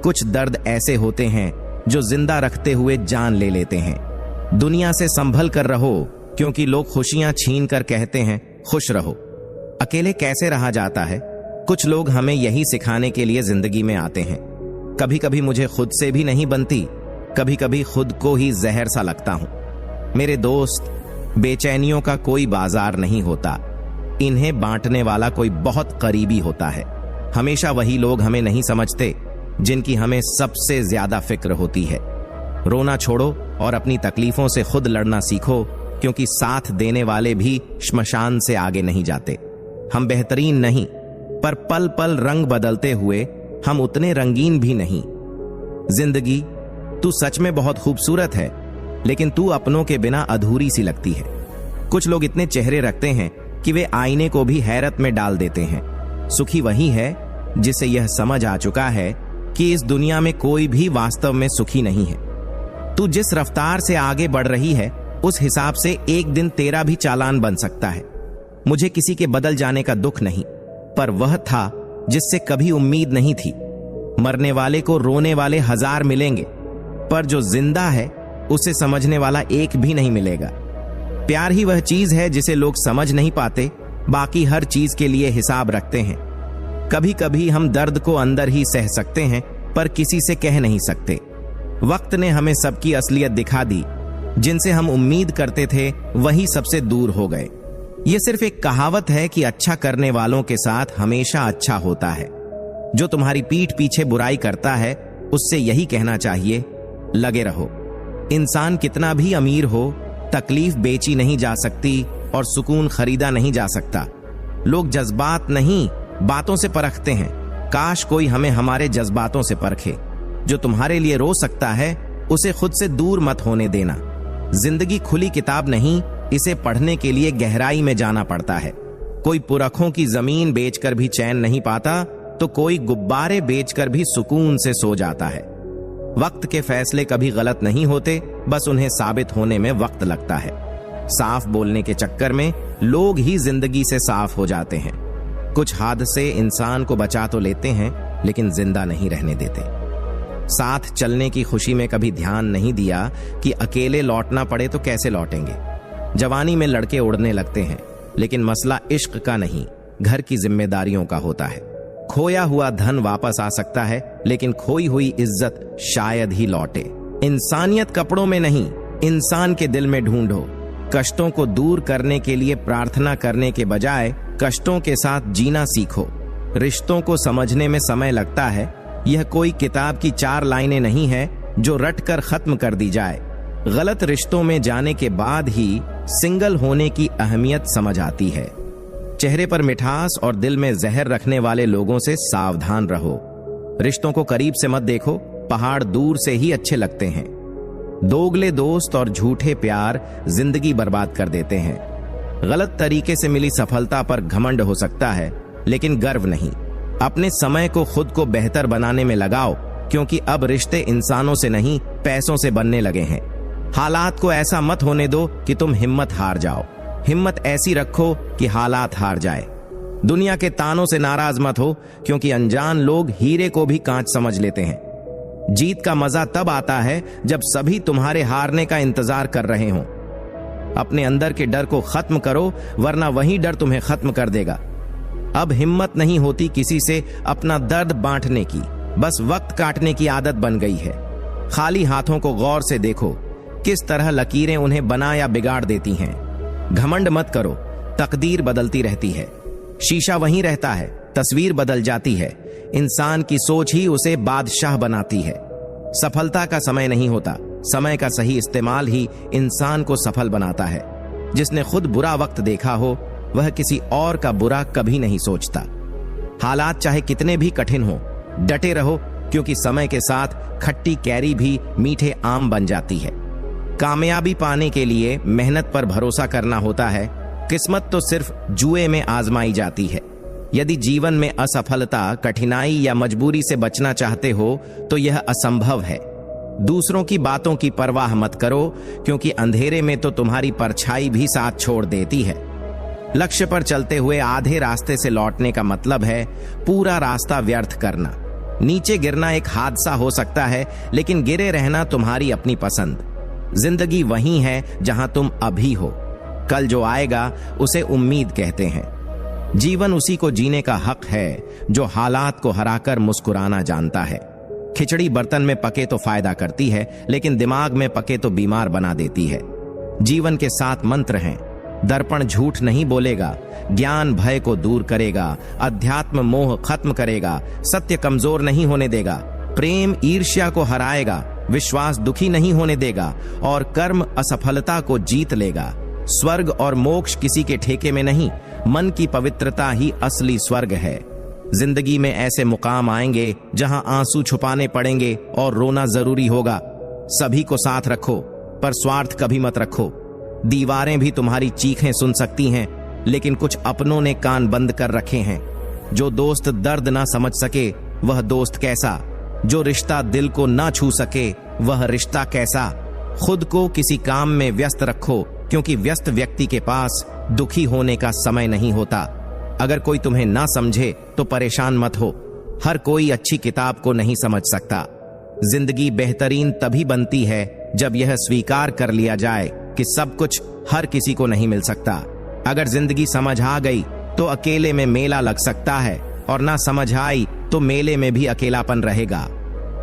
कुछ दर्द ऐसे होते हैं जो जिंदा रखते हुए जान ले लेते हैं। दुनिया से संभल कर रहो, क्योंकि लोग खुशियां छीन कर कहते हैं खुश रहो। अकेले कैसे रहा जाता है? कुछ लोग हमें यही सिखाने के लिए जिंदगी में आते हैं। कभी कभी मुझे खुद से भी नहीं बनती, कभी कभी खुद को ही जहर सा लगता हूं। मेरे दोस्त, बेचैनियों का कोई बाजार नहीं होता, इन्हें बांटने वाला कोई बहुत करीबी होता है। हमेशा वही लोग हमें नहीं समझते जिनकी हमें सबसे ज्यादा फिक्र होती है। रोना छोड़ो और अपनी तकलीफों से खुद लड़ना सीखो, क्योंकि साथ देने वाले भी श्मशान से आगे नहीं जाते। हम बेहतरीन नहीं, पर पल पल रंग बदलते हुए हम उतने रंगीन भी नहीं। जिंदगी, तू सच में बहुत खूबसूरत है, लेकिन तू अपनों के बिना अधूरी सी लगती है। कुछ लोग इतने चेहरे रखते हैं कि वे आईने को भी हैरत में डाल देते हैं। सुखी वही है जिसे यह समझ आ चुका है कि इस दुनिया में कोई भी वास्तव में सुखी नहीं है। तू जिस रफ्तार से आगे बढ़ रही है, उस हिसाब से एक दिन तेरा भी चालान बन सकता है। मुझे किसी के बदल जाने का दुख नहीं, पर वह था जिससे कभी उम्मीद नहीं थी। मरने वाले को रोने वाले 1000 मिलेंगे, पर जो जिंदा है उसे समझने वाला एक भी नहीं मिलेगा। प्यार ही वह चीज है जिसे लोग समझ नहीं पाते, बाकी हर चीज के लिए हिसाब रखते हैं। कभी कभी हम दर्द को अंदर ही सह सकते हैं, पर किसी से कह नहीं सकते। वक्त ने हमें सबकी असलियत दिखा दी। जिनसे हम उम्मीद करते थे वही सबसे दूर हो गए। यह सिर्फ एक कहावत है कि अच्छा करने वालों के साथ हमेशा अच्छा होता है। जो तुम्हारी पीठ पीछे बुराई करता है, उससे यही कहना चाहिए, लगे रहो। इंसान कितना भी अमीर हो, तकलीफ बेची नहीं जा सकती और सुकून खरीदा नहीं जा सकता। लोग जज्बात नहीं, बातों से परखते हैं। काश कोई हमें हमारे जज्बातों से परखे। जो तुम्हारे लिए रो सकता है, उसे खुद से दूर मत होने देना। जिंदगी खुली किताब नहीं, इसे पढ़ने के लिए गहराई में जाना पड़ता है। कोई पुरखों की जमीन बेचकर भी चैन नहीं पाता, तो कोई गुब्बारे बेचकर भी सुकून से सो जाता है। वक्त के फैसले कभी गलत नहीं होते, बस उन्हें साबित होने में वक्त लगता है। साफ बोलने के चक्कर में लोग ही जिंदगी से साफ हो जाते हैं। कुछ हादसे इंसान को बचा तो लेते हैं, लेकिन जिंदा नहीं रहने देते। साथ चलने की खुशी में कभी ध्यान नहीं दिया कि अकेले लौटना पड़े तो कैसे लौटेंगे। जवानी में लड़के उड़ने लगते हैं, लेकिन मसला इश्क का नहीं, घर की जिम्मेदारियों का होता है। खोया हुआ धन वापस आ सकता है, लेकिन खोई हुई इज्जत शायद ही लौटे। इंसानियत कपड़ों में नहीं, इंसान के दिल में ढूंढो। कष्टों को दूर करने के लिए प्रार्थना करने के बजाय कष्टों के साथ जीना सीखो। रिश्तों को समझने में समय लगता है। यह कोई किताब की 4 लाइनें नहीं है जो रट कर खत्म कर दी जाए। गलत रिश्तों में जाने के बाद ही सिंगल होने की अहमियत समझ आती है। चेहरे पर मिठास और दिल में जहर रखने वाले लोगों से सावधान रहो। रिश्तों को करीब से मत देखो, पहाड़ दूर से ही अच्छे लगते हैं। दोगले दोस्त और झूठे प्यार जिंदगी बर्बाद कर देते हैं। गलत तरीके से मिली सफलता पर घमंड हो सकता है, लेकिन गर्व नहीं। अपने समय को खुद को बेहतर बनाने में लगाओ, क्योंकि अब रिश्ते इंसानों से नहीं, पैसों से बनने लगे हैं। हालात को ऐसा मत होने दो कि तुम हिम्मत हार जाओ। हिम्मत ऐसी रखो कि हालात हार जाए। दुनिया के तानों से नाराज मत हो, क्योंकि अनजान लोग हीरे को भी कांच समझ लेते हैं। जीत का मजा तब आता है जब सभी तुम्हारे हारने का इंतजार कर रहे हों। अपने अंदर के डर को खत्म करो, वरना वही डर तुम्हें खत्म कर देगा। अब हिम्मत नहीं होती किसी से अपना दर्द बांटने की, बस वक्त काटने की आदत बन गई है। खाली हाथों को गौर से देखो, किस तरह लकीरें उन्हें बना या बिगाड़ देती हैं। घमंड मत करो, तकदीर बदलती रहती है। शीशा वहीं रहता है, तस्वीर बदल जाती है। इंसान की सोच ही उसे बादशाह बनाती है। सफलता का समय नहीं होता, समय का सही इस्तेमाल ही इंसान को सफल बनाता है। जिसने खुद बुरा वक्त देखा हो, वह किसी और का बुरा कभी नहीं सोचता। हालात चाहे कितने भी कठिन हो, डटे रहो, क्योंकि समय के साथ खट्टी कैरी भी मीठे आम बन जाती है। कामयाबी पाने के लिए मेहनत पर भरोसा करना होता है। किस्मत तो सिर्फ जुए में आजमाई जाती है। यदि जीवन में असफलता, कठिनाई या मजबूरी से बचना चाहते हो, तो यह असंभव है। दूसरों की बातों की परवाह मत करो, क्योंकि अंधेरे में तो तुम्हारी परछाई भी साथ छोड़ देती है। लक्ष्य पर चलते हुए आधे रास्ते से लौटने का मतलब है पूरा रास्ता व्यर्थ करना। नीचे गिरना एक हादसा हो सकता है, लेकिन गिरे रहना तुम्हारी अपनी पसंद। जिंदगी वही है जहां तुम अभी हो। कल जो आएगा उसे उम्मीद कहते हैं। जीवन उसी को जीने का हक है जो हालात को हराकर मुस्कुराना जानता है। खिचड़ी बर्तन में पके तो फायदा करती है, लेकिन दिमाग में पके तो बीमार बना देती है। जीवन के 7 मंत्र हैं। दर्पण झूठ नहीं बोलेगा, ज्ञान भय को दूर करेगा, अध्यात्म मोह खत्म करेगा, सत्य कमजोर नहीं होने देगा, प्रेम ईर्ष्या को हराएगा, विश्वास दुखी नहीं होने देगा और कर्म असफलता को जीत लेगा। स्वर्ग और मोक्ष किसी के ठेके में नहीं, मन की पवित्रता ही असली स्वर्ग है। जिंदगी में ऐसे मुकाम आएंगे जहां आंसू छुपाने पड़ेंगे और रोना जरूरी होगा। सभी को साथ रखो, पर स्वार्थ कभी मत रखो। दीवारें भी तुम्हारी चीखें सुन सकती हैं, लेकिन कुछ अपनों ने कान बंद कर रखे हैं। जो दोस्त दर्द ना समझ सके वह दोस्त कैसा, जो रिश्ता दिल को ना छू सके वह रिश्ता कैसा। खुद को किसी काम में व्यस्त रखो, क्योंकि व्यस्त व्यक्ति के पास दुखी होने का समय नहीं होता। अगर कोई तुम्हें ना समझे तो परेशान मत हो। हर कोई अच्छी किताब को नहीं समझ सकता। जिंदगी बेहतरीन तभी बनती है जब यह स्वीकार कर लिया जाए कि सब कुछ हर किसी को नहीं मिल सकता। अगर जिंदगी समझ आ गई तो अकेले में मेला लग सकता है, और ना समझ आई तो मेले में भी अकेलापन रहेगा।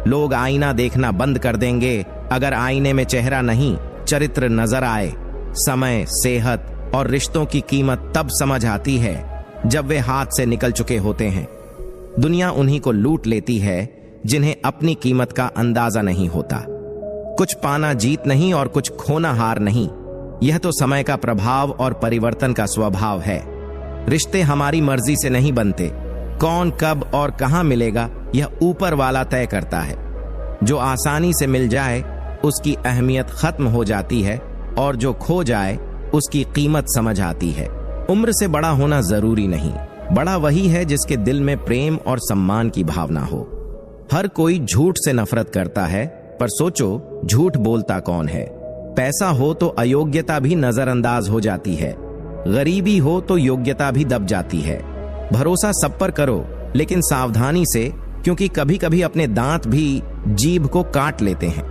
लोग आईना देखना बंद कर देंगे अगर आईने में चेहरा नहीं, चरित्र नजर आए। समय, सेहत और रिश्तों की कीमत तब समझ आती है जब वे हाथ से निकल चुके होते हैं। दुनिया उन्हीं को लूट लेती है जिन्हें अपनी कीमत का अंदाजा नहीं होता। कुछ पाना जीत नहीं और कुछ खोना हार नहीं। यह तो समय का प्रभाव और परिवर्तन का स्वभाव है। रिश्ते हमारी मर्जी से नहीं बनते। कौन कब और कहां मिलेगा यह ऊपर वाला तय करता है। जो आसानी से मिल जाए उसकी अहमियत खत्म हो जाती है, और जो खो जाए उसकी कीमत समझ आती है। उम्र से बड़ा होना जरूरी नहीं, बड़ा वही है जिसके दिल में प्रेम और सम्मान की भावना हो। हर कोई झूठ से नफरत करता है, पर सोचो झूठ बोलता कौन है। पैसा हो तो अयोग्यता भी नजरअंदाज हो जाती है। गरीबी हो तो योग्यता भी दब जाती है। भरोसा सब पर करो, लेकिन सावधानी से, क्योंकि कभी कभी अपने दांत भी जीभ को काट लेते हैं।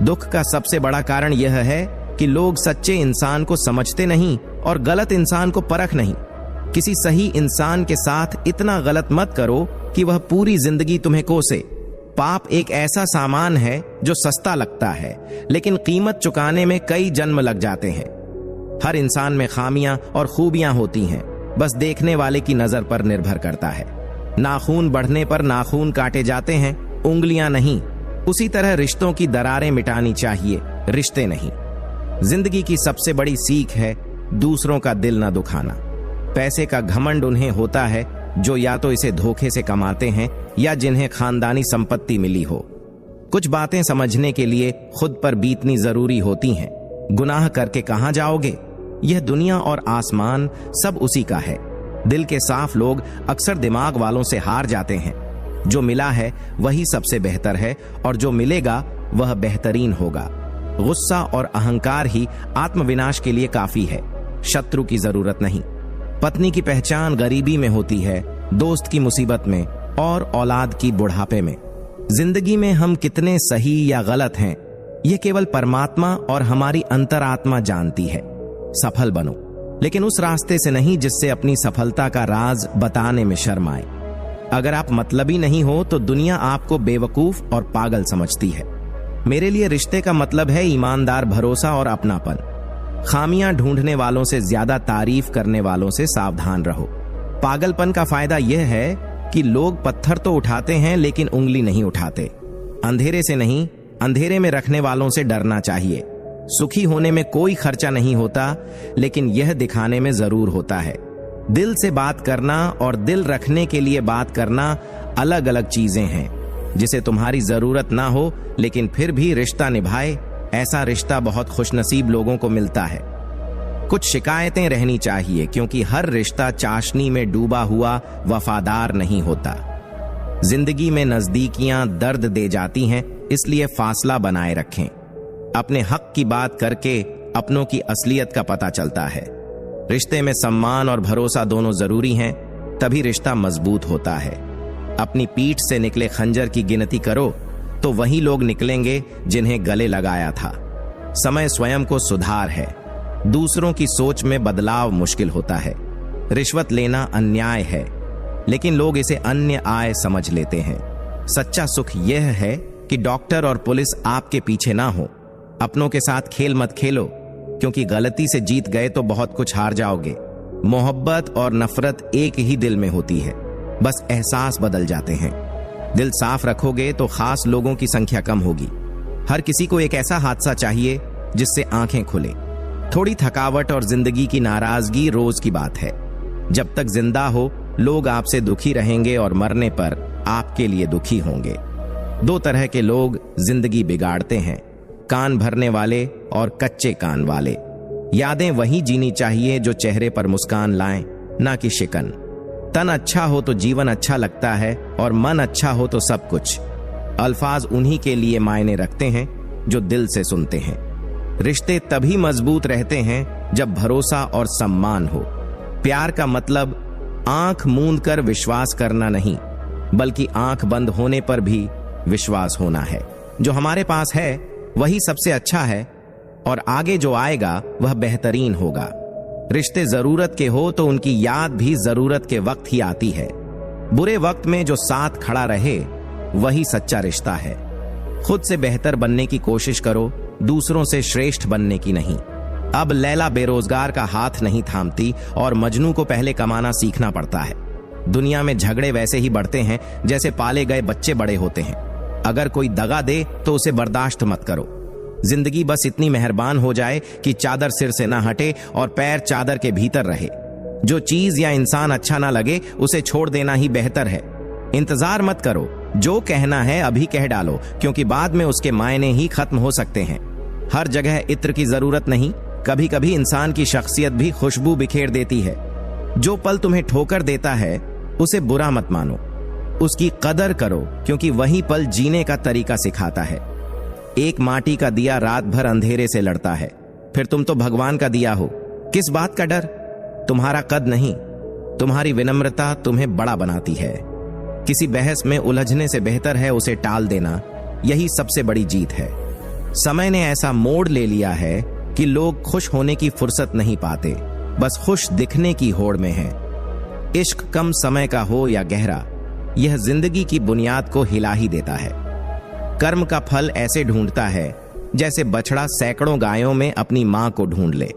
दुख का सबसे बड़ा कारण यह है कि लोग सच्चे इंसान को समझते नहीं और गलत इंसान को परख नहीं। किसी सही इंसान के साथ इतना गलत मत करो कि वह पूरी जिंदगी तुम्हें कोसे। पाप एक ऐसा सामान है जो सस्ता लगता है, लेकिन कीमत चुकाने में कई जन्म लग जाते हैं। हर इंसान में खामियां और खूबियां होती हैं, बस देखने वाले की नजर पर निर्भर करता है। नाखून बढ़ने पर नाखून काटे जाते हैं, उंगलियां नहीं। उसी तरह रिश्तों की दरारें मिटानी चाहिए, रिश्ते नहीं। जिंदगी की सबसे बड़ी सीख है दूसरों का दिल न दुखाना। पैसे का घमंड उन्हें होता है जो या तो इसे धोखे से कमाते हैं या जिन्हें खानदानी संपत्ति मिली हो। कुछ बातें समझने के लिए खुद पर बीतनी जरूरी होती हैं। गुनाह करके कहां जाओगे? यह दुनिया और आसमान सब उसी का है। दिल के साफ लोग अक्सर दिमाग वालों से हार जाते हैं। जो मिला है वही सबसे बेहतर है, और जो मिलेगा वह बेहतरीन होगा। गुस्सा और अहंकार ही आत्मविनाश के लिए काफी है, शत्रु की जरूरत नहीं। पत्नी की पहचान गरीबी में होती है, दोस्त की मुसीबत में और औलाद की बुढ़ापे में। जिंदगी में हम कितने सही या गलत हैं, यह केवल परमात्मा और हमारी अंतरात्मा जानती है। सफल बनो, लेकिन उस रास्ते से नहीं जिससे अपनी सफलता का राज बताने में शर्म आए। अगर आप मतलबी नहीं हो तो दुनिया आपको बेवकूफ और पागल समझती है। मेरे लिए रिश्ते का मतलब है ईमानदार भरोसा और अपनापन। खामियां ढूंढने वालों से ज्यादा तारीफ करने वालों से सावधान रहो। पागलपन का फायदा यह है कि लोग पत्थर तो उठाते हैं लेकिन उंगली नहीं उठाते। अंधेरे से नहीं, अंधेरे में रखने वालों से डरना चाहिए। सुखी होने में कोई खर्चा नहीं होता, लेकिन यह दिखाने में जरूर होता है। दिल से बात करना और दिल रखने के लिए बात करना अलग अलग चीजें हैं। जिसे तुम्हारी जरूरत ना हो लेकिन फिर भी रिश्ता निभाए, ऐसा रिश्ता बहुत खुशनसीब लोगों को मिलता है। कुछ शिकायतें रहनी चाहिए, क्योंकि हर रिश्ता चाशनी में डूबा हुआ वफादार नहीं होता। जिंदगी में नजदीकियां दर्द दे जाती हैं, इसलिए फासला बनाए रखें। अपने हक की बात करके अपनों की असलियत का पता चलता है। रिश्ते में सम्मान और भरोसा दोनों जरूरी हैं, तभी रिश्ता मजबूत होता है। अपनी पीठ से निकले खंजर की गिनती करो तो वही लोग निकलेंगे जिन्हें गले लगाया था। समय स्वयं को सुधार है, दूसरों की सोच में बदलाव मुश्किल होता है। रिश्वत लेना अन्याय है, लेकिन लोग इसे अन्य आय समझ लेते हैं। सच्चा सुख यह है कि डॉक्टर और पुलिस आपके पीछे ना हो। अपनों के साथ खेल मत खेलो, क्योंकि गलती से जीत गए तो बहुत कुछ हार जाओगे। मोहब्बत और नफरत एक ही दिल में होती है, बस एहसास बदल जाते हैं। दिल साफ रखोगे तो खास लोगों की संख्या कम होगी। हर किसी को एक ऐसा हादसा चाहिए जिससे आंखें खुले। थोड़ी थकावट और जिंदगी की नाराजगी रोज की बात है। जब तक जिंदा हो लोग आपसे दुखी रहेंगे और मरने पर आपके लिए दुखी होंगे। दो तरह के लोग जिंदगी बिगाड़ते हैं, कान भरने वाले और कच्चे कान वाले। यादें वही जीनी चाहिए जो चेहरे पर मुस्कान लाएं, ना कि शिकन। तन अच्छा हो तो जीवन अच्छा लगता है, और मन अच्छा हो तो सब कुछ। अल्फाज उन्हीं के लिए मायने रखते हैं जो दिल से सुनते हैं। रिश्ते तभी मजबूत रहते हैं जब भरोसा और सम्मान हो। प्यार का मतलब आंख मूंद कर विश्वास करना नहीं, बल्कि आंख बंद होने पर भी विश्वास होना है। जो हमारे पास है वही सबसे अच्छा है, और आगे जो आएगा वह बेहतरीन होगा। रिश्ते जरूरत के हो तो उनकी याद भी जरूरत के वक्त ही आती है। बुरे वक्त में जो साथ खड़ा रहे वही सच्चा रिश्ता है। खुद से बेहतर बनने की कोशिश करो, दूसरों से श्रेष्ठ बनने की नहीं। अब लैला बेरोजगार का हाथ नहीं थामती, और मजनू को पहले कमाना सीखना पड़ता है। दुनिया में झगड़े वैसे ही बढ़ते हैं जैसे पाले गए बच्चे बड़े होते हैं। अगर कोई दगा दे तो उसे बर्दाश्त मत करो। जिंदगी बस इतनी मेहरबान हो जाए कि चादर सिर से ना हटे और पैर चादर के भीतर रहे। जो चीज या इंसान अच्छा ना लगे उसे छोड़ देना ही बेहतर है। इंतजार मत करो, जो कहना है अभी कह डालो, क्योंकि बाद में उसके मायने ही खत्म हो सकते हैं। हर जगह इत्र की जरूरत नहीं, कभी कभी इंसान की शख्सियत भी खुशबू बिखेर देती है। जो पल तुम्हें ठोकर देता है उसे बुरा मत मानो, उसकी कदर करो, क्योंकि वही पल जीने का तरीका सिखाता है। एक माटी का दिया रात भर अंधेरे से लड़ता है, फिर तुम तो भगवान का दिया हो, किस बात का डर? तुम्हारा कद नहीं, तुम्हारी विनम्रता तुम्हें बड़ा बनाती है। किसी बहस में उलझने से बेहतर है उसे टाल देना, यही सबसे बड़ी जीत है। समय ने ऐसा मोड़ ले लिया है कि लोग खुश होने की फुर्सत नहीं पाते, बस खुश दिखने की होड़ में हैं। इश्क कम समय का हो या गहरा, यह जिंदगी की बुनियाद को हिला ही देता है। कर्म का फल ऐसे ढूंढता है जैसे बछड़ा सैकड़ों गायों में अपनी मां को ढूंढ ले।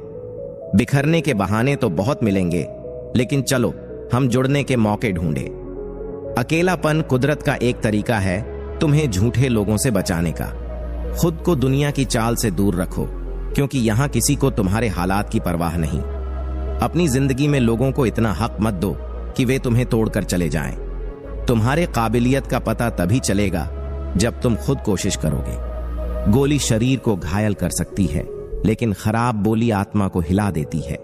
बिखरने के बहाने तो बहुत मिलेंगे, लेकिन चलो हम जुड़ने के मौके ढूंढे। अकेलापन कुदरत का एक तरीका है तुम्हें झूठे लोगों से बचाने का। खुद को दुनिया की चाल से दूर रखो, क्योंकि यहां किसी को तुम्हारे हालात की परवाह नहीं। अपनी जिंदगी में लोगों को इतना हक मत दो कि वे तुम्हें तोड़कर चले जाएं। तुम्हारे काबिलियत का पता तभी चलेगा जब तुम खुद कोशिश करोगे। गोली शरीर को घायल कर सकती है, लेकिन खराब बोली आत्मा को हिला देती है।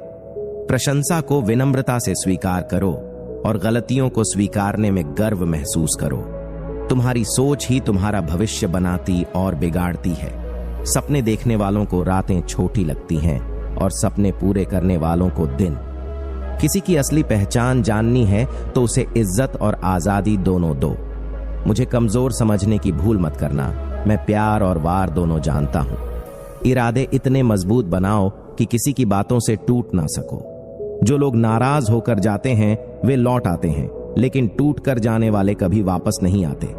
प्रशंसा को विनम्रता से स्वीकार करो और गलतियों को स्वीकारने में गर्व महसूस करो। तुम्हारी सोच ही तुम्हारा भविष्य बनाती और बिगाड़ती है। सपने देखने वालों को रातें छोटी लगती हैं और सपने पूरे करने वालों को दिन। किसी की असली पहचान जाननी है तो उसे इज्जत और आजादी दोनों दो। मुझे कमजोर समझने की भूल मत करना, मैं प्यार और वार दोनों जानता हूं। इरादे इतने मजबूत बनाओ कि किसी की बातों से टूट ना सको। जो लोग नाराज होकर जाते हैं वे लौट आते हैं, लेकिन टूट कर जाने वाले कभी वापस नहीं आते।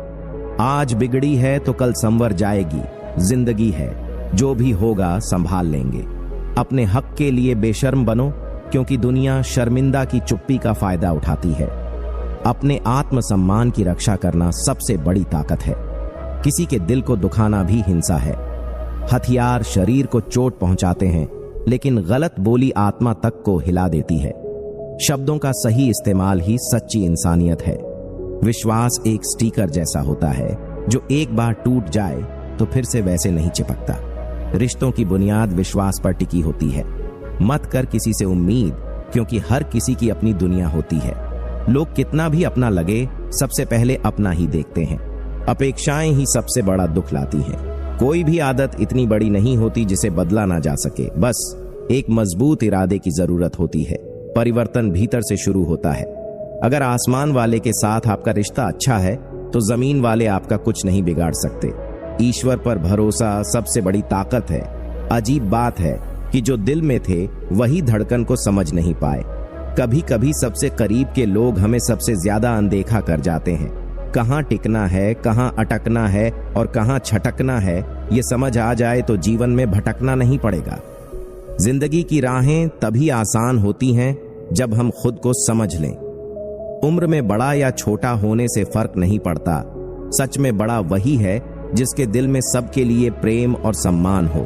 आज बिगड़ी है तो कल संवर जाएगी। जिंदगी है, जो भी होगा संभाल लेंगे। अपने हक के लिए बेशर्म बनो, क्योंकि दुनिया शर्मिंदा की चुप्पी का फायदा उठाती है। अपने आत्मसम्मान की रक्षा करना सबसे बड़ी ताकत है। किसी के दिल को दुखाना भी हिंसा है। हथियार शरीर को चोट पहुंचाते हैं, लेकिन गलत बोली आत्मा तक को हिला देती है। शब्दों का सही इस्तेमाल ही सच्ची इंसानियत है। विश्वास एक स्टिकर जैसा होता है, जो एक बार टूट जाए तो फिर से वैसे नहीं चिपकता। रिश्तों की बुनियाद विश्वास पर टिकी होती है। मत कर किसी से उम्मीद, क्योंकि हर किसी की अपनी दुनिया होती है। लोग कितना भी अपना लगे, सबसे पहले अपना ही देखते हैं। अपेक्षाएं ही सबसे बड़ा दुख लाती हैं। कोई भी आदत इतनी बड़ी नहीं होती जिसे बदला ना जा सके। बस एक मजबूत इरादे की जरूरत होती है। परिवर्तन भीतर से शुरू होता है। अगर आसमान वाले के साथ आपका रिश्ता अच्छा है तो जमीन वाले आपका कुछ नहीं बिगाड़ सकते। ईश्वर पर भरोसा सबसे बड़ी ताकत है। अजीब बात है कि जो दिल में थे वही धड़कन को समझ नहीं पाए। कभी कभी सबसे करीब के लोग हमें सबसे ज्यादा अनदेखा कर जाते हैं। कहाँ टिकना है, कहाँ अटकना है और कहाँ छटकना है, ये समझ आ जाए तो जीवन में भटकना नहीं पड़ेगा। जिंदगी की राहें तभी आसान होती हैं जब हम खुद को समझ लें। उम्र में बड़ा या छोटा होने से फर्क नहीं पड़ता। सच में बड़ा वही है जिसके दिल में सबके लिए प्रेम और सम्मान हो।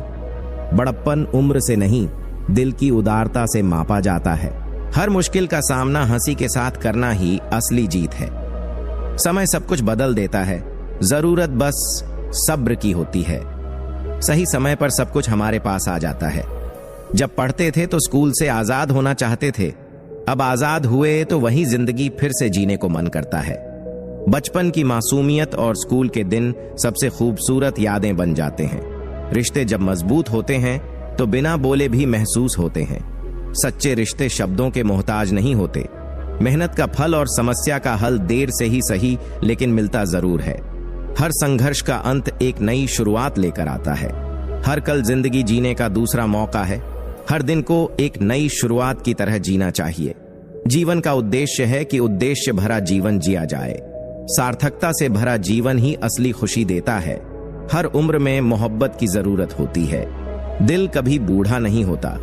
बड़प्पन उम्र से नहीं, दिल की उदारता से मापा जाता है। हर मुश्किल का सामना हंसी के साथ करना ही असली जीत है। समय सब कुछ बदल देता है, जरूरत बस सब्र की होती है। सही समय पर सब कुछ हमारे पास आ जाता है। जब पढ़ते थे तो स्कूल से आजाद होना चाहते थे, अब आजाद हुए तो वही जिंदगी फिर से जीने को मन करता है। बचपन की मासूमियत और स्कूल के दिन सबसे खूबसूरत यादें बन जाते हैं। रिश्ते जब मजबूत होते हैं तो बिना बोले भी महसूस होते हैं। सच्चे रिश्ते शब्दों के मोहताज नहीं होते। मेहनत का फल और समस्या का हल देर से ही सही लेकिन मिलता जरूर है। हर संघर्ष का अंत एक नई शुरुआत लेकर आता है। हर कल जिंदगी जीने का दूसरा मौका है। हर दिन को एक नई शुरुआत की तरह जीना चाहिए। जीवन का उद्देश्य है कि उद्देश्य भरा जीवन जिया जाए। सार्थकता से भरा जीवन ही असली खुशी देता है। हर उम्र में मोहब्बत की जरूरत होती है। दिल कभी बूढ़ा नहीं होता।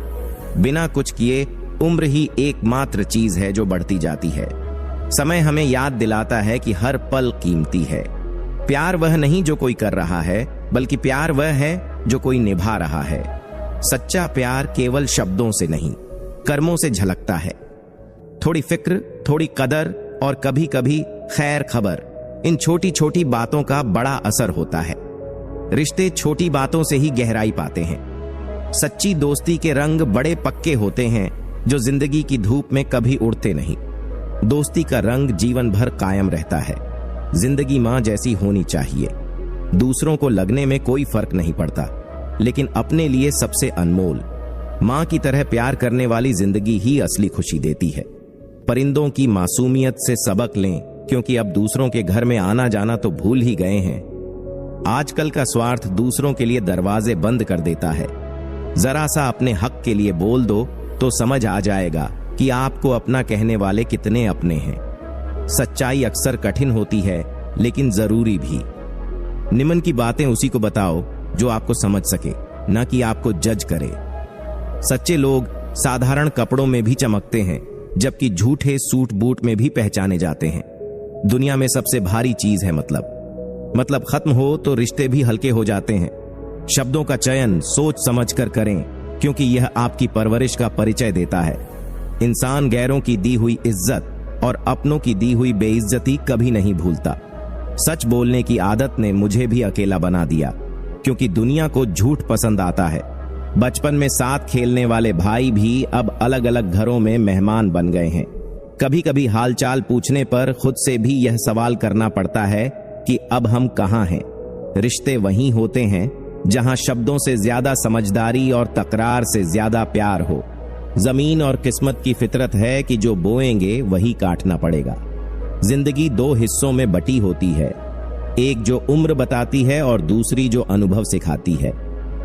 बिना कुछ किए उम्र ही एकमात्र चीज है जो बढ़ती जाती है। समय हमें याद दिलाता है कि हर पल कीमती है। प्यार वह नहीं जो कोई कर रहा है, बल्कि प्यार वह है जो कोई निभा रहा है। सच्चा प्यार केवल शब्दों से नहीं, कर्मों से झलकता है। थोड़ी फिक्र, थोड़ी कदर और कभी कभी खैर खबर, इन छोटी छोटी बातों का बड़ा असर होता है। रिश्ते छोटी बातों से ही गहराई पाते हैं। सच्ची दोस्ती के रंग बड़े पक्के होते हैं जो जिंदगी की धूप में कभी उड़ते नहीं। दोस्ती का रंग जीवन भर कायम रहता है। जिंदगी मां जैसी होनी चाहिए। दूसरों को लगने में कोई फर्क नहीं पड़ता, लेकिन अपने लिए सबसे अनमोल। मां की तरह प्यार करने वाली जिंदगी ही असली खुशी देती है। परिंदों की मासूमियत से सबक लें, क्योंकि अब दूसरों के घर में आना जाना तो भूल ही गए हैं। आजकल का स्वार्थ दूसरों के लिए दरवाजे बंद कर देता है। जरा सा अपने हक के लिए बोल दो तो समझ आ जाएगा कि आपको अपना कहने वाले कितने अपने हैं। सच्चाई अक्सर कठिन होती है लेकिन जरूरी भी। निमन की बातें उसी को बताओ जो आपको समझ सके, न कि आपको जज करे। सच्चे लोग साधारण कपड़ों में भी चमकते हैं, जबकि झूठे सूट बूट में भी पहचाने जाते हैं। दुनिया में सबसे भारी चीज है मतलब खत्म हो तो रिश्ते भी हल्के हो जाते हैं। शब्दों का चयन सोच समझ कर करें, क्योंकि यह आपकी परवरिश का परिचय देता है। इंसान गैरों की दी हुई इज्जत और अपनों की दी हुई बेइज्जती कभी नहीं भूलता। सच बोलने की आदत ने मुझे भी अकेला बना दिया, क्योंकि दुनिया को झूठ पसंद आता है। बचपन में साथ खेलने वाले भाई भी अब अलग अलग घरों में मेहमान बन गए हैं। कभी कभी हालचाल पूछने पर खुद से भी यह सवाल करना पड़ता है कि अब हम कहाँ हैं। रिश्ते वहीं होते हैं जहां शब्दों से ज्यादा समझदारी और तकरार से ज्यादा प्यार हो। जमीन और किस्मत की फितरत है कि जो बोएंगे वही काटना पड़ेगा। जिंदगी दो हिस्सों में बटी होती है, एक जो उम्र बताती है और दूसरी जो अनुभव सिखाती है।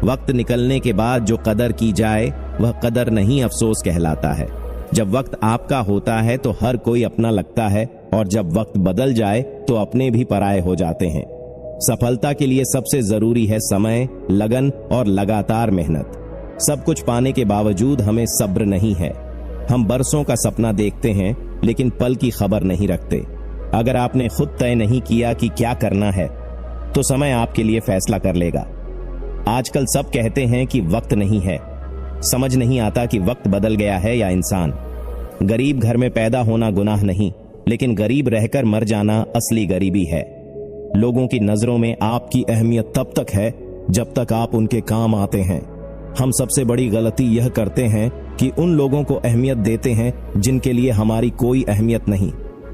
वक्त निकलने के बाद जो कदर की जाए वह कदर नहीं, अफसोस कहलाता है। जब वक्त आपका होता है तो हर कोई अपना लगता है, और जब वक्त बदल जाए तो अपने भी पराये हो जाते हैं। सफलता के लिए सबसे जरूरी है समय, लगन और लगातार मेहनत। सब कुछ पाने के बावजूद हमें सब्र नहीं है। हम बरसों का सपना देखते हैं लेकिन पल की खबर नहीं रखते। अगर आपने खुद तय नहीं किया कि क्या करना है तो समय आपके लिए फैसला कर लेगा। आजकल सब कहते हैं कि वक्त नहीं है, समझ नहीं आता कि वक्त बदल गया है या इंसान। गरीब घर में पैदा होना गुनाह नहीं, लेकिन गरीब रहकर मर जाना असली गरीबी है। लोगों की नजरों में आपकी अहमियत तब तक है जब तक आप उनके काम आते हैं। हम सबसे बड़ी गलती यह करते हैं कि उन लोगों को अहमियत देते हैं जिनके लिए हमारी कोई अहमियत नहीं।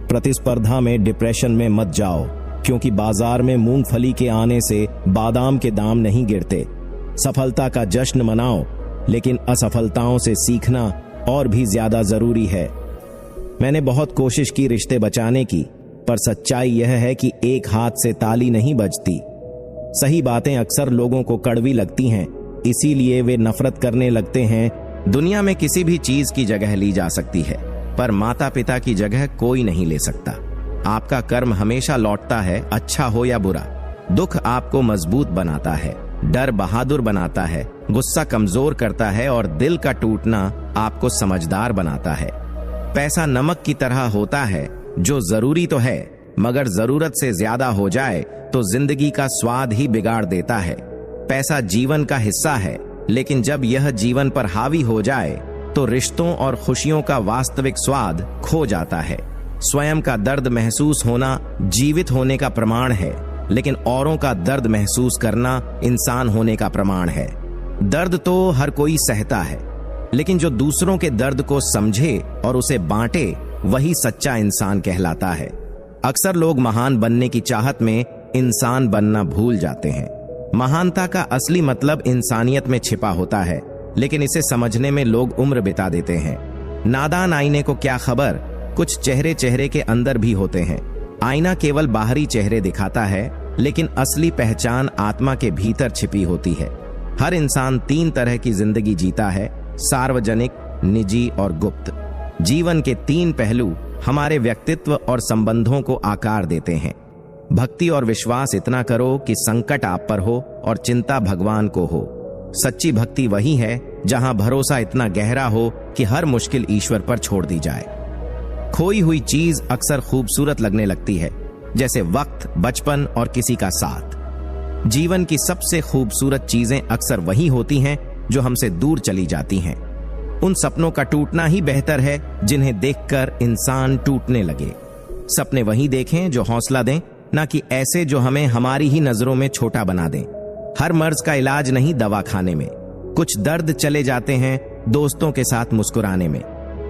प्रतिस्पर्धा में डिप्रेशन में मत जाओ, क्योंकि बाजार में मूंगफली के आने से बादाम के दाम नहीं गिरते। सफलता का जश्न मनाओ, लेकिन असफलताओं से सीखना और भी ज्यादा जरूरी है। मैंने बहुत कोशिश की रिश्ते बचाने की, पर सच्चाई यह है कि एक हाथ से ताली नहीं बजती। सही बातें अक्सर लोगों को कड़वी लगती हैं, इसीलिए वे नफरत करने लगते हैं। दुनिया में किसी भी चीज की जगह ली जा सकती है, पर माता पिता की जगह कोई नहीं ले सकता। आपका कर्म हमेशा लौटता है, अच्छा हो या बुरा। दुख आपको मजबूत बनाता है, डर बहादुर बनाता है, गुस्सा कमजोर करता है और दिल का टूटना आपको समझदार बनाता है। पैसा नमक की तरह होता है, जो जरूरी तो है, मगर जरूरत से ज्यादा हो जाए तो जिंदगी का स्वाद ही बिगाड़ देता है। पैसा जीवन का हिस्सा है, लेकिन जब यह जीवन पर हावी हो जाए तो रिश्तों और खुशियों का वास्तविक स्वाद खो जाता है। स्वयं का दर्द महसूस होना जीवित होने का प्रमाण है, लेकिन औरों का दर्द महसूस करना इंसान होने का प्रमाण है। दर्द तो हर कोई सहता है, लेकिन जो दूसरों के दर्द को समझे और उसे बांटे, वही सच्चा इंसान कहलाता है। अक्सर लोग महान बनने की चाहत में इंसान बनना भूल जाते हैं। महानता का असली मतलब इंसानियत में छिपा होता है, लेकिन इसे समझने में लोग उम्र बिता देते हैं। नादान आईने को क्या खबर, कुछ चेहरे चेहरे के अंदर भी होते हैं। आईना केवल बाहरी चेहरे दिखाता है, लेकिन असली पहचान आत्मा के भीतर छिपी होती है। हर इंसान 3 तरह की जिंदगी जीता है: सार्वजनिक, निजी और गुप्त। जीवन के 3 पहलू हमारे व्यक्तित्व और संबंधों को आकार देते हैं। भक्ति और विश्वास इतना करो कि संकट आप पर हो और चिंता भगवान को हो। सच्ची भक्ति वही है जहां भरोसा इतना गहरा हो कि हर मुश्किल ईश्वर पर छोड़ दी जाए। खोई हुई चीज अक्सर खूबसूरत लगने लगती है, जैसे वक्त, बचपन और किसी का साथ। जीवन की सबसे खूबसूरत चीजें अक्सर वही होती हैं जो हमसे दूर चली जाती हैं। उन सपनों का टूटना ही बेहतर है जिन्हें देखकर इंसान टूटने लगे। सपने वही देखें जो हौसला दें, ना कि ऐसे जो हमें हमारी ही नजरों में छोटा बना दें। हर मर्ज का इलाज नहीं दवा खाने में। कुछ दर्द चले जाते हैं दोस्तों के साथ मुस्कुराने में।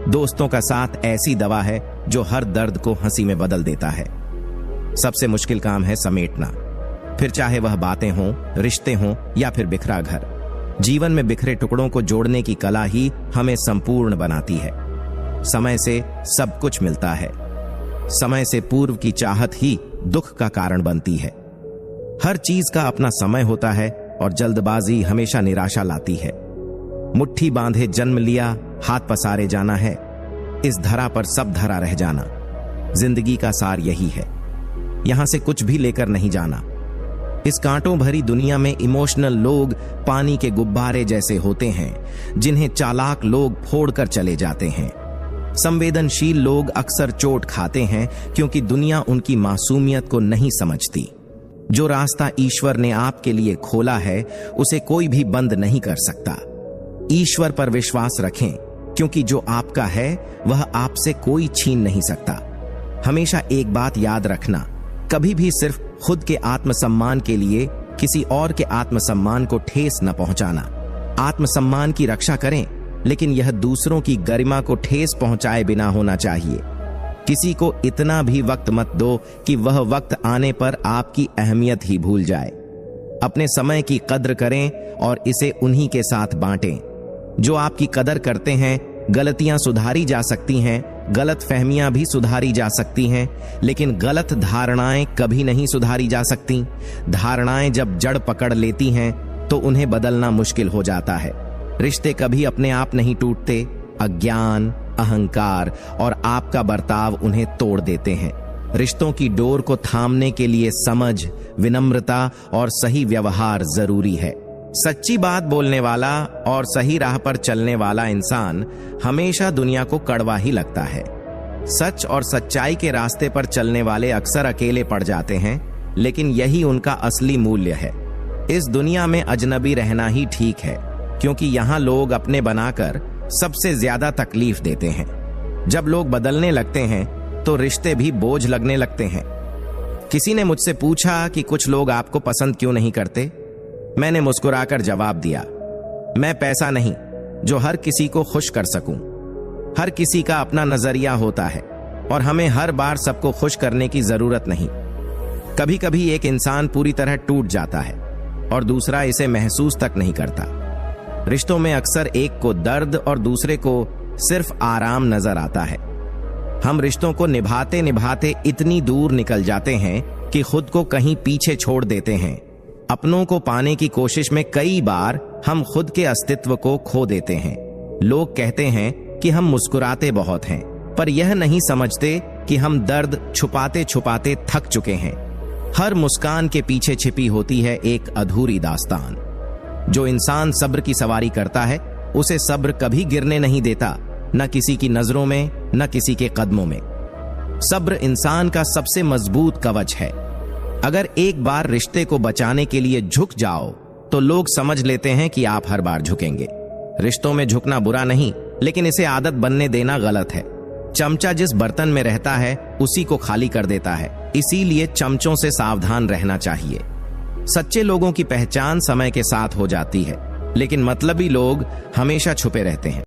दोस्तों का साथ ऐसी दवा है जो हर दर्द को हंसी में बदल देता है। सबसे मुश्किल काम है समेटना, फिर चाहे वह बातें हों, रिश्ते हों या फिर बिखरा घर। जीवन में बिखरे टुकड़ों को जोड़ने की कला ही हमें संपूर्ण बनाती है। समय से सब कुछ मिलता है। समय से पूर्व की चाहत ही दुख का कारण बनती है। हर चीज का अपना समय होता है और जल्दबाजी हमेशा निराशा लाती है। मुट्ठी बांधे जन्म लिया, हाथ पसारे जाना है। इस धरा पर सब धरा रह जाना। जिंदगी का सार यही है, यहां से कुछ भी लेकर नहीं जाना। इस कांटों भरी दुनिया में इमोशनल लोग पानी के गुब्बारे जैसे होते हैं, जिन्हें चालाक लोग फोड़कर चले जाते हैं। संवेदनशील लोग अक्सर चोट खाते हैं, क्योंकि दुनिया उनकी मासूमियत को नहीं समझती। जो रास्ता ईश्वर ने आपके लिए खोला है, उसे कोई भी बंद नहीं कर सकता। ईश्वर पर विश्वास रखें, क्योंकि जो आपका है वह आपसे कोई छीन नहीं सकता। हमेशा एक बात याद रखना, कभी भी सिर्फ खुद के आत्मसम्मान के लिए किसी और के आत्मसम्मान को ठेस न पहुंचाना। आत्मसम्मान की रक्षा करें, लेकिन यह दूसरों की गरिमा को ठेस पहुंचाए बिना होना चाहिए। किसी को इतना भी वक्त मत दो कि वह वक्त आने पर आपकी अहमियत ही भूल जाए। अपने समय की कद्र करें और इसे उन्हीं के साथ बांटें जो आपकी कदर करते हैं। गलतियां सुधारी जा सकती हैं, गलत फहमियां भी सुधारी जा सकती हैं, लेकिन गलत धारणाएं कभी नहीं सुधारी जा सकती। धारणाएं जब जड़ पकड़ लेती हैं तो उन्हें बदलना मुश्किल हो जाता है। रिश्ते कभी अपने आप नहीं टूटते। अज्ञान, अहंकार और आपका बर्ताव उन्हें तोड़ देते हैं। रिश्तों की डोर को थामने के लिए समझ, विनम्रता और सही व्यवहार जरूरी है। सच्ची बात बोलने वाला और सही राह पर चलने वाला इंसान हमेशा दुनिया को कड़वा ही लगता है। सच और सच्चाई के रास्ते पर चलने वाले अक्सर अकेले पड़ जाते हैं, लेकिन यही उनका असली मूल्य है। इस दुनिया में अजनबी रहना ही ठीक है, क्योंकि यहाँ लोग अपने बनाकर सबसे ज्यादा तकलीफ देते हैं। जब लोग बदलने लगते हैं तो रिश्ते भी बोझ लगने लगते हैं। किसी ने मुझसे पूछा कि कुछ लोग आपको पसंद क्यों नहीं करते। मैंने मुस्कुराकर जवाब दिया, मैं पैसा नहीं जो हर किसी को खुश कर सकूं। हर किसी का अपना नजरिया होता है और हमें हर बार सबको खुश करने की जरूरत नहीं। कभी कभी एक इंसान पूरी तरह टूट जाता है और दूसरा इसे महसूस तक नहीं करता। रिश्तों में अक्सर एक को दर्द और दूसरे को सिर्फ आराम नजर आता है। हम रिश्तों को निभाते निभाते इतनी दूर निकल जाते हैं कि खुद को कहीं पीछे छोड़ देते हैं। अपनों को पाने की कोशिश में कई बार हम खुद के अस्तित्व को खो देते हैं। लोग कहते हैं कि हम मुस्कुराते बहुत हैं, पर यह नहीं समझते कि हम दर्द छुपाते छुपाते थक चुके हैं। हर मुस्कान के पीछे छिपी होती है एक अधूरी दास्तान। जो इंसान सब्र की सवारी करता है, उसे सब्र कभी गिरने नहीं देता, न किसी की नजरों में, न किसी के कदमों में। सब्र इंसान का सबसे मजबूत कवच है। अगर एक बार रिश्ते को बचाने के लिए झुक जाओ, तो लोग समझ लेते हैं कि आप हर बार झुकेंगे। रिश्तों में झुकना बुरा नहीं, लेकिन इसे आदत बनने देना गलत है। चमचा जिस बर्तन में रहता है, उसी को खाली कर देता है। इसीलिए चमचों से सावधान रहना चाहिए। सच्चे लोगों की पहचान समय के साथ हो जाती है, लेकिन मतलबी लोग हमेशा छुपे रहते हैं।